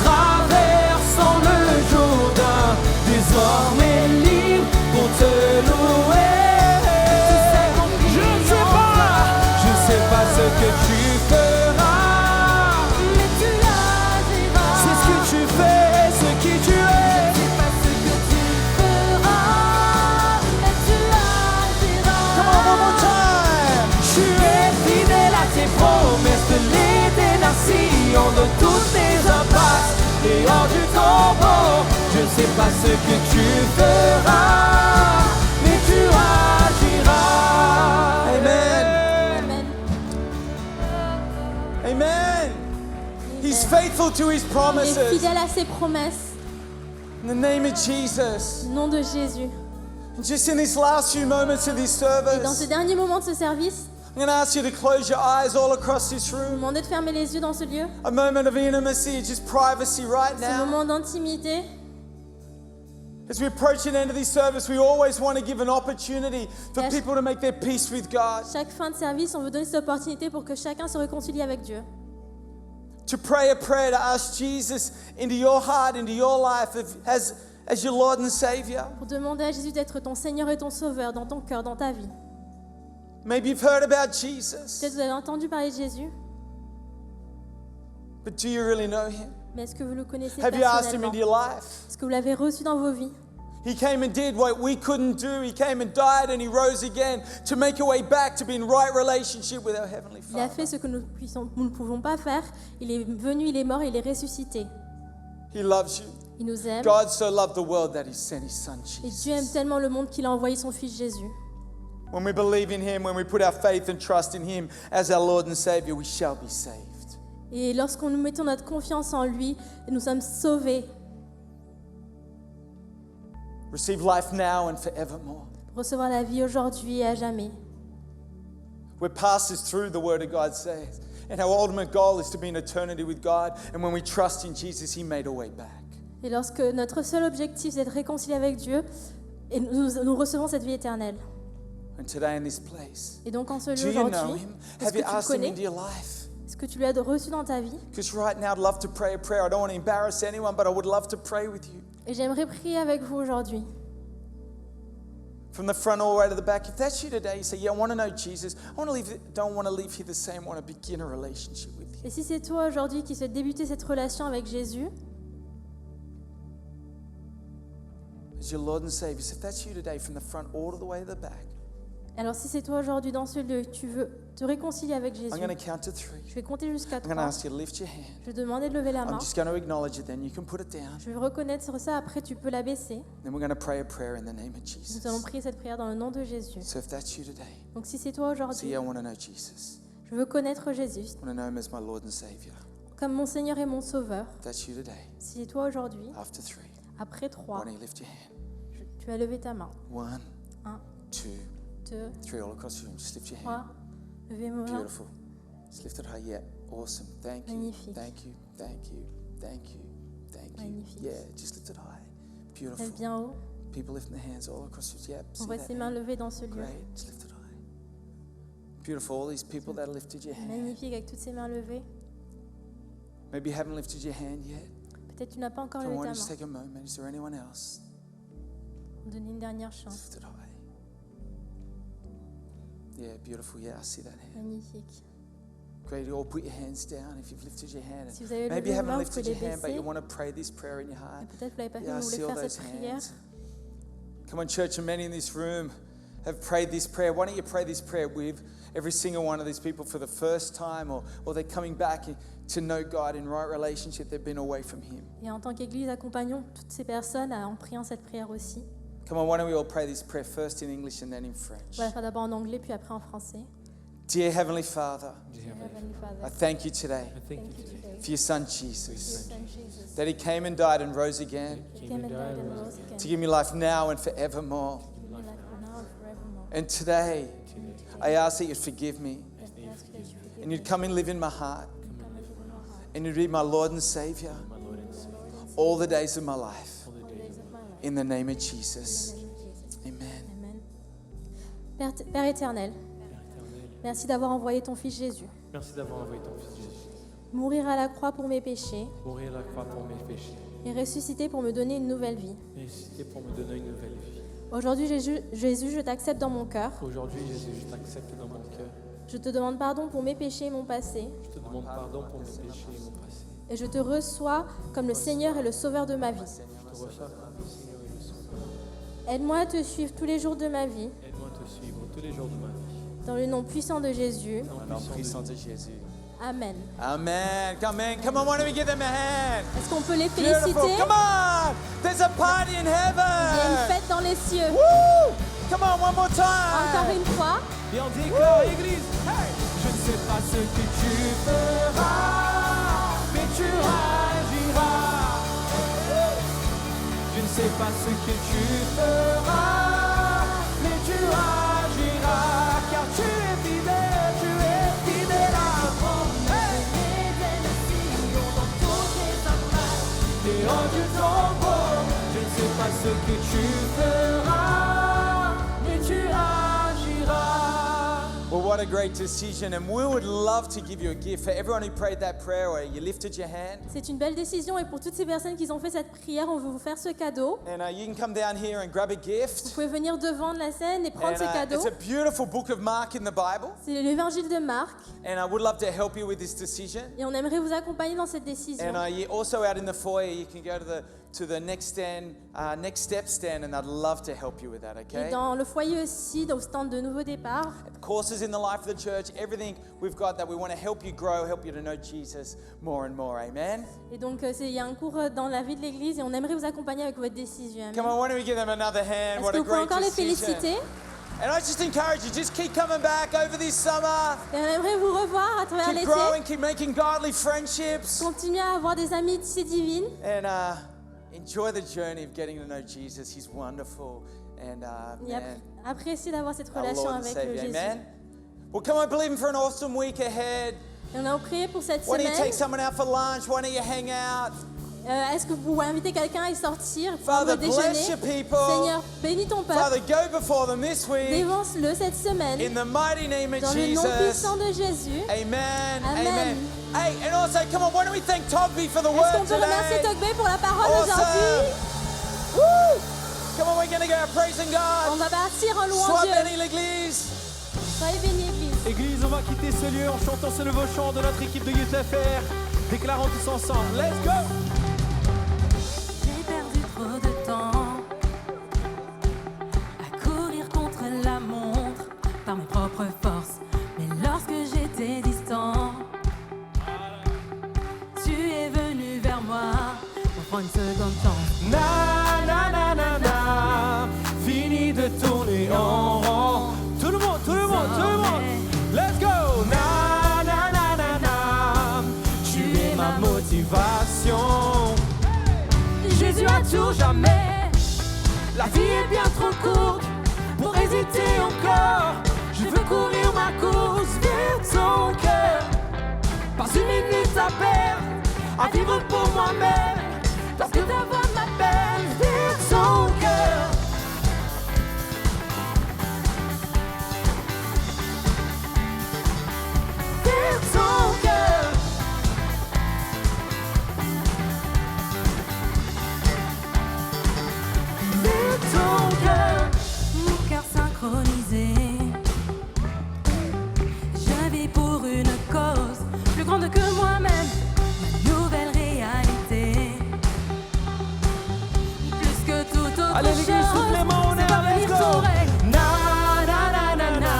traversant le Jourdain, désormais libre pour te louer. Je ne sais pas ce que tu feras, Mais tu agiras. c'est ce que tu fais, ce qui tu es. Je sais pas ce que tu feras, mais tu agiras. One more time! Tu es fidèle à tes promesses de l'aider nation de toutes tes impasses et hors du tombeau. Je ne sais pas ce que tu feras, mais tu agiras. Amen. Amen. Amen. He's faithful to his Il est promises. fidèle à ses promesses. In the name of Jesus. Au nom de Jésus. Just in this last few moments of this Et dans ce service, dernier moment de ce service, I'm going to ask you to close your eyes all across this je vous room. demande de fermer les yeux dans ce lieu. A moment of intimacy, just privacy right Ce now. moment d'intimité. As we approach the end of this service, we always want to give an opportunity for Yes. people to make their peace with God, Chaque fin de service, on veut donner cette opportunité pour que chacun se réconcilie avec Dieu. to pray a prayer to ask Jesus into your heart, into your life as your Lord and Savior. Pour demander à Jésus d'être ton Seigneur et ton Sauveur dans ton cœur, dans ta vie. Maybe you've heard about Jesus, Peut-être vous avez entendu parler de Jésus, but do you really know Him? mais est-ce que vous le connaissez Have you asked Him personnellement? into your life? Est-ce que vous l'avez reçu dans vos vies? He came and did what we couldn't do. He came and died and He rose again to make a way back to be in right relationship with our Heavenly Il a Father. fait ce que nous ne pouvons pas faire. Il est venu, il est mort, il est ressuscité. He loves you. Il nous aime. God so loved the world that He sent His Son Et Dieu aime Jesus. tellement le monde qu'il a envoyé son Fils Jésus. When we believe in Him, when we put our faith and trust in Him as our Lord and Savior, we shall be saved. Et lorsqu'on nous mettons notre confiance en lui, nous sommes sauvés. Receive life now and forevermore. Recevoir la vie aujourd'hui et à jamais. We're pastors through the Word of God says. And our ultimate goal is to be in eternity with God. And when we trust in Jesus, He made a way back. Et lorsque notre seul objectif c'est d'être réconcilié avec Dieu, et nous recevons cette vie éternelle. And today in this place, Et donc en ce do lieu you know aujourd'hui, Him? est-ce Have que you tu le asked Him connais? into your life? Est-ce que tu l'as reçu dans ta vie? Because right now I'd love to pray a prayer. I don't want to embarrass anyone, but I would love to pray with you. Et j'aimerais prier avec vous aujourd'hui. From the front all the way to the back. If that's you today, you say, yeah, I want to know Jesus. Don't want to leave here the same. I want to begin a relationship with you. Et si c'est toi aujourd'hui qui souhaites débuter cette relation avec Jésus, As your Lord and Savior. So if that's you today, from the front all the way to the back, alors si c'est toi aujourd'hui dans ce lieu, tu veux te réconcilier avec Jésus, I'm going to count to 3. je vais compter jusqu'à I'm going to 3. ask you to lift your hand. Je vais te demander de lever la main. I'm just going to acknowledge it, then you can put it down. Je vais reconnaître ça, après tu peux la baisser. Then we're going to pray a prayer in the name of Nous allons Jesus. prier cette prière dans le nom de Jésus. So if that's you today, Donc si c'est toi say, aujourd'hui, yeah, I want to know Jesus. je veux connaître Jésus I want to know Him as my Lord and Savior. comme mon Seigneur et mon Sauveur. If that's you today, Si c'est toi aujourd'hui, after 3, après why 3, don't you lift your hand? tu vas lever ta main. 1, 1, 2, 2, 3, all across the room. Just lift your 3. hand. Levez vos mains. Beautiful. Just lift it high. Yeah, awesome. Thank you. Magnifique. Thank you. Thank you. Thank you. Thank you. Magnifique. Yeah, just lift it high. Lève Beautiful. bien haut. People lifting their hands all across the yep. On See voit that ces mains hand? levées dans ce lieu. Great. Just lift it high. Beautiful. All these people that lifted your hand. Magnifique avec toutes ces mains levées. Maybe you haven't lifted your hand yet. Peut-être tu n'as pas encore Come levé on, ta just main. take a moment. Is there anyone else? Donner une dernière chance. Just lift it high. Yeah, beautiful. Yeah, I see that hand. Magnifique. Great. You all put your hands down if you've lifted your hand. Si vous avez Maybe levé you vos mains, haven't vous pouvez lifted les your hand, but baisser. you want to pray this prayer in your heart. Mais peut-être vous l'avez pas fait, Yeah, I mais vous see voulez all faire those cette prière. hands. Come on, church, and many in this room have prayed this prayer. Why don't you pray this prayer with every single one of these people for the first time, or they're coming back to know God in right relationship, they've been away from Him. Et en tant qu'Église, accompagnons toutes ces personnes en priant cette prière aussi. Come on, why don't we all pray this prayer first in English and then in On French? va la faire d'abord en anglais, puis après en français. Dear Heavenly Father, Heavenly I Father, thank you today thank you today for your Son Jesus, that He came and died and rose again He came and died and rose again. to give me life now and forevermore. Give me life now and forevermore. And today, I ask that you'd forgive me I ask that you forgive and you'd come and live in my heart me, come and live in my heart and you'd be my Lord and Savior all the days of my life. all the days of my life. In the name of Jesus. In the name of Jesus. Amen. Amen. Père éternel, merci d'avoir envoyé ton Fils Jésus Merci d'avoir envoyé ton Fils Jésus, mourir à la croix pour mes péchés mourir à la croix pour mes péchés, et ressusciter pour me donner une nouvelle vie. ressusciter pour me donner une nouvelle vie. Aujourd'hui, Jésus, je t'accepte dans mon cœur. Aujourd'hui, Jésus, je t'accepte dans mon cœur. Je te demande pardon pour mes péchés et mon passé. Je te demande pardon pour mes péchés et mon passé. Et je te reçois comme le Seigneur et le Sauveur de ma vie. Je te reçois comme le Seigneur et le Sauveur. Aide-moi à te suivre tous les jours de ma vie. Aide-moi à te suivre tous les jours de ma vie. Dans le nom puissant de Jésus. Au nom puissant de Jésus. Amen. Amen. Come on, why don't we give them a hand? Est-ce qu'on peut les Beautiful. féliciter? Come on. There's a party in Il y a une heaven. fête dans les cieux. Woo! Come on, one more Encore time. une fois. Et on déclare à l'église, hey! Je ne sais pas ce que tu feras, mais tu agiras. Je ne sais pas ce que tu feras, mais tu agiras. Car tu es fidèle à moi. Et en Dieu ton beau, je ne sais pas ce que tu feras, mais tu agiras. Well, what a great decision. And we would love to give you a gift for everyone who prayed that prayer or you lifted your hand. C'est une belle décision et pour toutes ces personnes qui ont fait cette prière, on veut vous faire ce cadeau. And you can come down here and grab a Vous gift. pouvez venir devant la scène et prendre And ce cadeau. it's a beautiful book of Mark in the Bible. C'est l'évangile de Marc And I would love to help you with this decision. et on aimerait vous accompagner dans cette décision. And also out in the foyer, you can go to the next stand, next step stand, and I'd love to help you with that, Et okay? dans le foyer aussi, au stand de nouveau départ, Courses in the life of the church, everything we've got that we want to help you grow, help you to know Jesus more and more, amen? et donc il y a un cours dans la vie de l'église et on aimerait vous accompagner avec votre décision. Come on, why don't we give them another hand? Est-ce What que a vous pouvez great encore les decision. féliciter? And I just encourage you, just keep coming back over this summer. Et on aimerait vous revoir à travers Keep l'été. growing, keep making godly friendships. Continuez à avoir des amitiés divines. And enjoy the journey of getting to know Jesus. He's wonderful. And Et man, appréciez d'avoir cette our relation Lord and avec Savior. Jésus. Amen. Well, come on, believe Him for an awesome week ahead. Et on a prié pour cette Why don't you semaine. take someone out for lunch? Why don't you hang out? Est-ce que vous invitez quelqu'un à y sortir, Father, prendre le déjeuner? bless your people. Seigneur, bénis ton peuple. Father, go before them this week. Dévance-le cette semaine. In the mighty name of Dans le nom Jesus. puissant de Jésus. Amen. Amen. Hey, and also, come on, why don't we thank Togby for the Est-ce word qu'on peut remercier today? Togbé pour la parole Awesome. aujourd'hui? Woo! Come on, we're going to go praising On God. va partir en louant Sois Dieu. béni l'église. Soyez bénis, Église. Église, on va quitter ce lieu en chantant ce nouveau chant de notre équipe de Youth FR. Déclarons tous ensemble. Let's go! J'ai perdu trop de temps à courir contre la montre par mes propres forces. Mais lorsque j'étais distant, tu es venu vers moi pour prendre une seconde chance. Na na na na na, fini de tourner en rond. Tout le monde, tout le monde, tout le monde. Let's go. Na na na na na, tu es ma motivation. Jésus a tout jamais. La vie est bien trop courte pour hésiter encore. Je veux courir ma course vers ton cœur. Pas une minute à perdre, à vivre pour moi-même. Parce que ta voix m'appelle vers ton cœur. Vers ton cœur. Vers ton cœur. Mon cœur synchronisé. Je vis pour une cause plus grande que moi-même. Ma nouvelle réalité. Plus que toute autre Allez, chose. l'église, toutes les mains en c'est l'air, parvenir let's go. son règne. Na na na na na,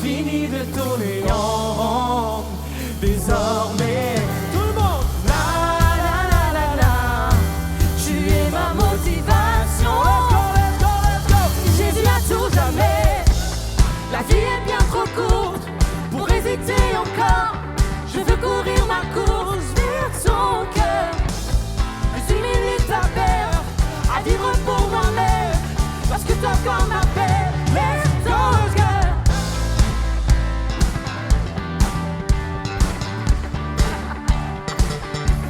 fini de tourner en rond. Désormais, vivre pour moi-même, parce que ton corps m'appelle, lève ton cœur.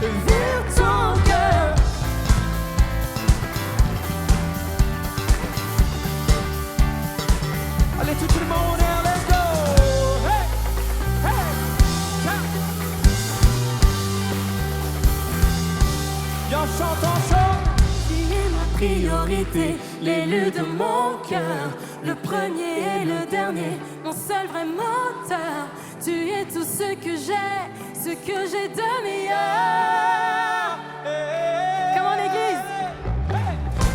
Vers ton cœur. Allez, tout le monde, let's go! Hey! Hey! Viens, chante en chant! Tu es ma priorité, l'élu de mon cœur, le premier et le dernier, mon seul vrai moteur. Tu es tout ce que j'ai de meilleur. Comment l'église?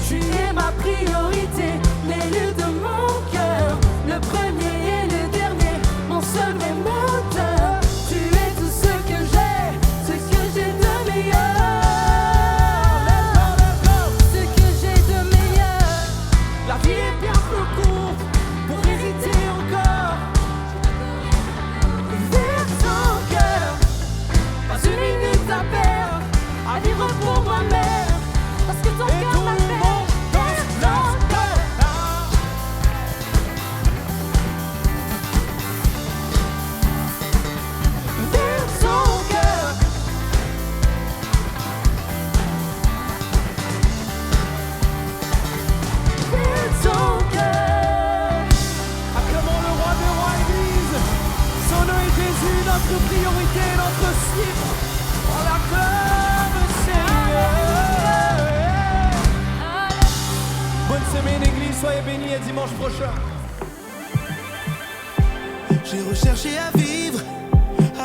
Tu es ma priorité, l'élu de mon cœur, le premier et le dernier, mon seul vrai moteur. Tu es tout ce que j'ai de meilleur. Ce que j'ai de meilleur. La vie est bien trop courte pour hésiter encore. Vers ton cœur, pas une minute à perdre, à vivre pour moi-même, parce que ton Et cœur tout le m'appelle. monde Vers ton cœur, vers ton cœur. Vers ton cœur. Acclamons le roi des rois, Église. Son nom est Jésus, notre priorité, notre cible. On l'acclame, Seigneur. Bonne semaine, Église. Soyez bénis, à dimanche prochain. J'ai recherché à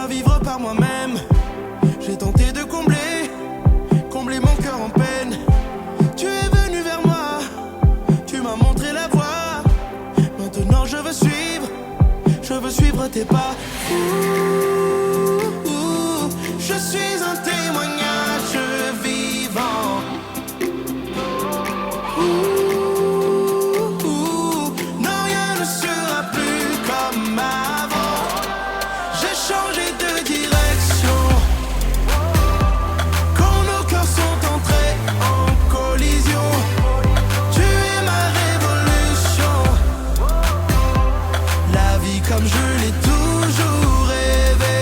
vivre par moi-même. J'ai tenté de combler mon cœur en peine. Tu es venu vers moi, tu m'as montré la voie. Maintenant je veux suivre tes pas. Je suis un témoignage vivant. Non, rien ne sera plus comme avant. J'ai changé de direction. Quand nos cœurs sont entrés en collision, tu es ma révolution. La vie comme je l'ai toujours rêvé.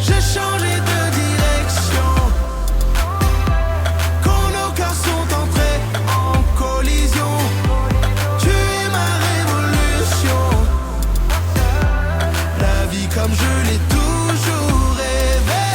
J'ai changé de direction. Quand nos cœurs sont entrés en collision, tu es ma révolution. La vie comme je l'ai toujours rêvé.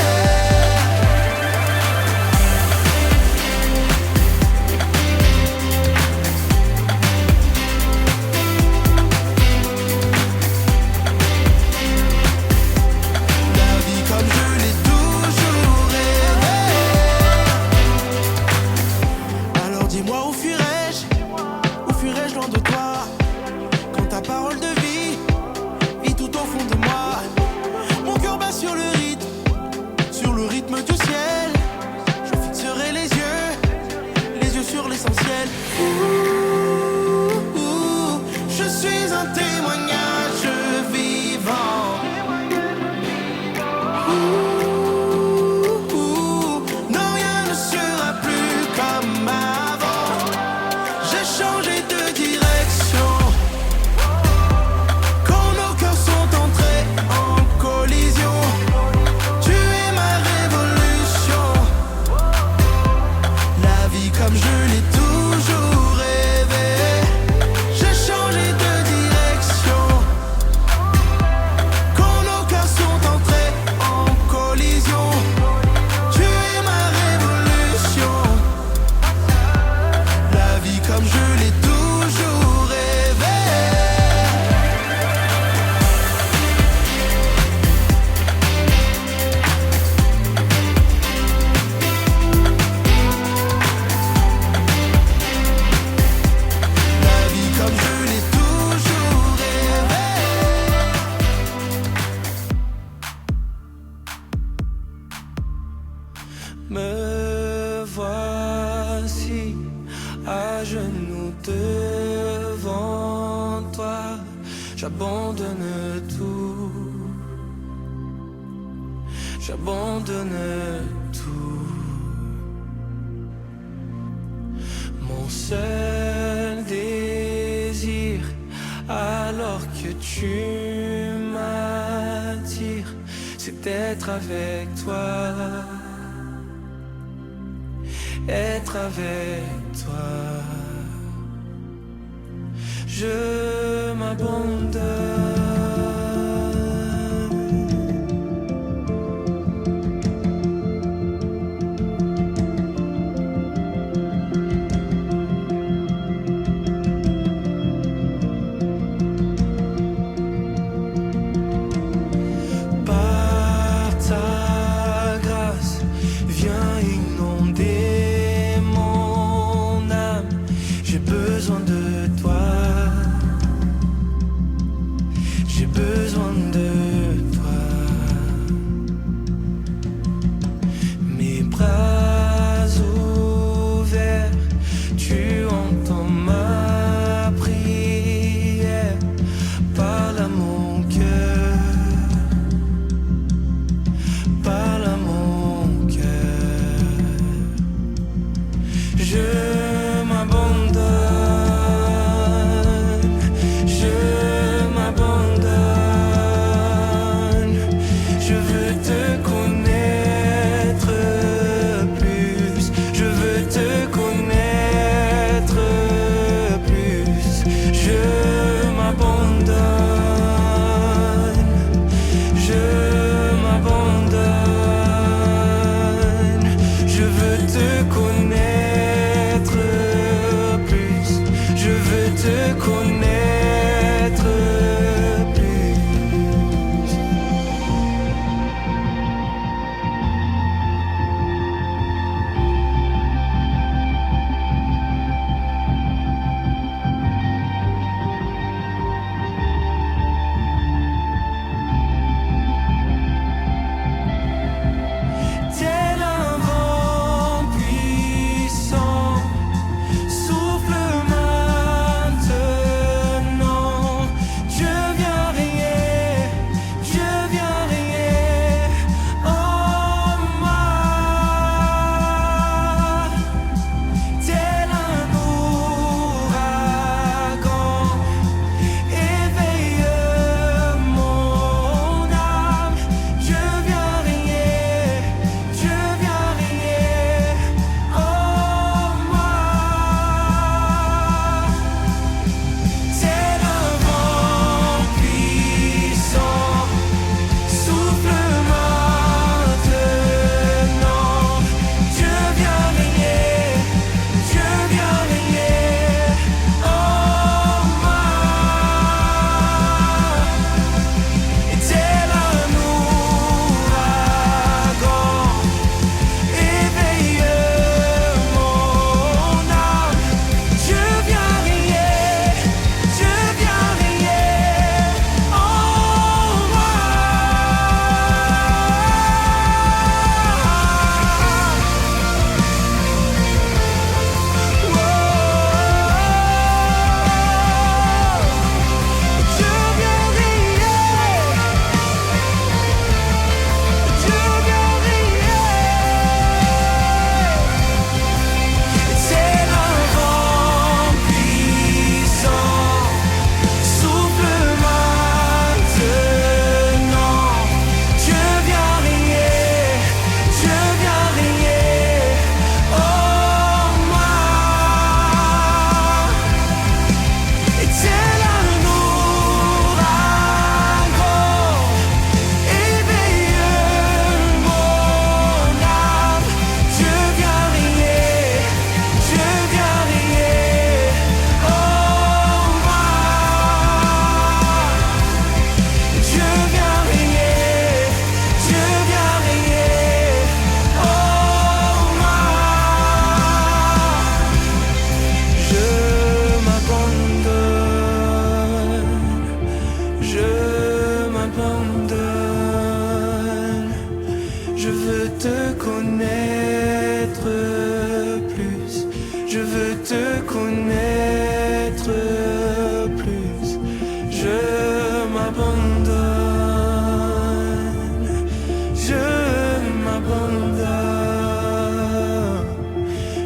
La vie comme je l'ai toujours rêvé. Alors dis-moi où fuirais-je loin de toi? Quand ta parole de vie vit tout au fond de moi. Mon cœur bat sur le rythme du ciel. Je fixerai les yeux sur l'essentiel. Je suis un témoignage vivant. Non, rien ne sera plus comme avant. J'ai changé de direction. Quand nos cœurs sont entrés en collision, tu es ma révolution. La vie comme je l'ai toujours rêvé. J'ai changé de direction. Quand nos cœurs sont entrés en collision, tu es ma révolution. La vie comme je l'ai toujours rêvé. La vie comme je l'ai toujours rêvé. Me voici à genoux devant toi. J'abandonne tout. J'abandonne tout. seul désir, alors que tu m'attires, c'est d'être avec toi, être avec toi. Je m'abandonne.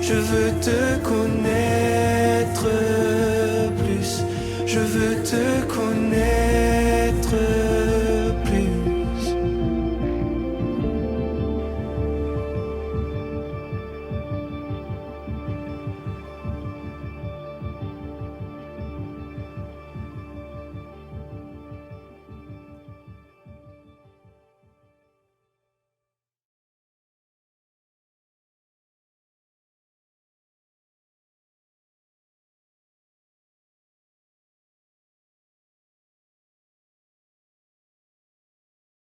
Je veux te connaître plus. Je veux te connaître.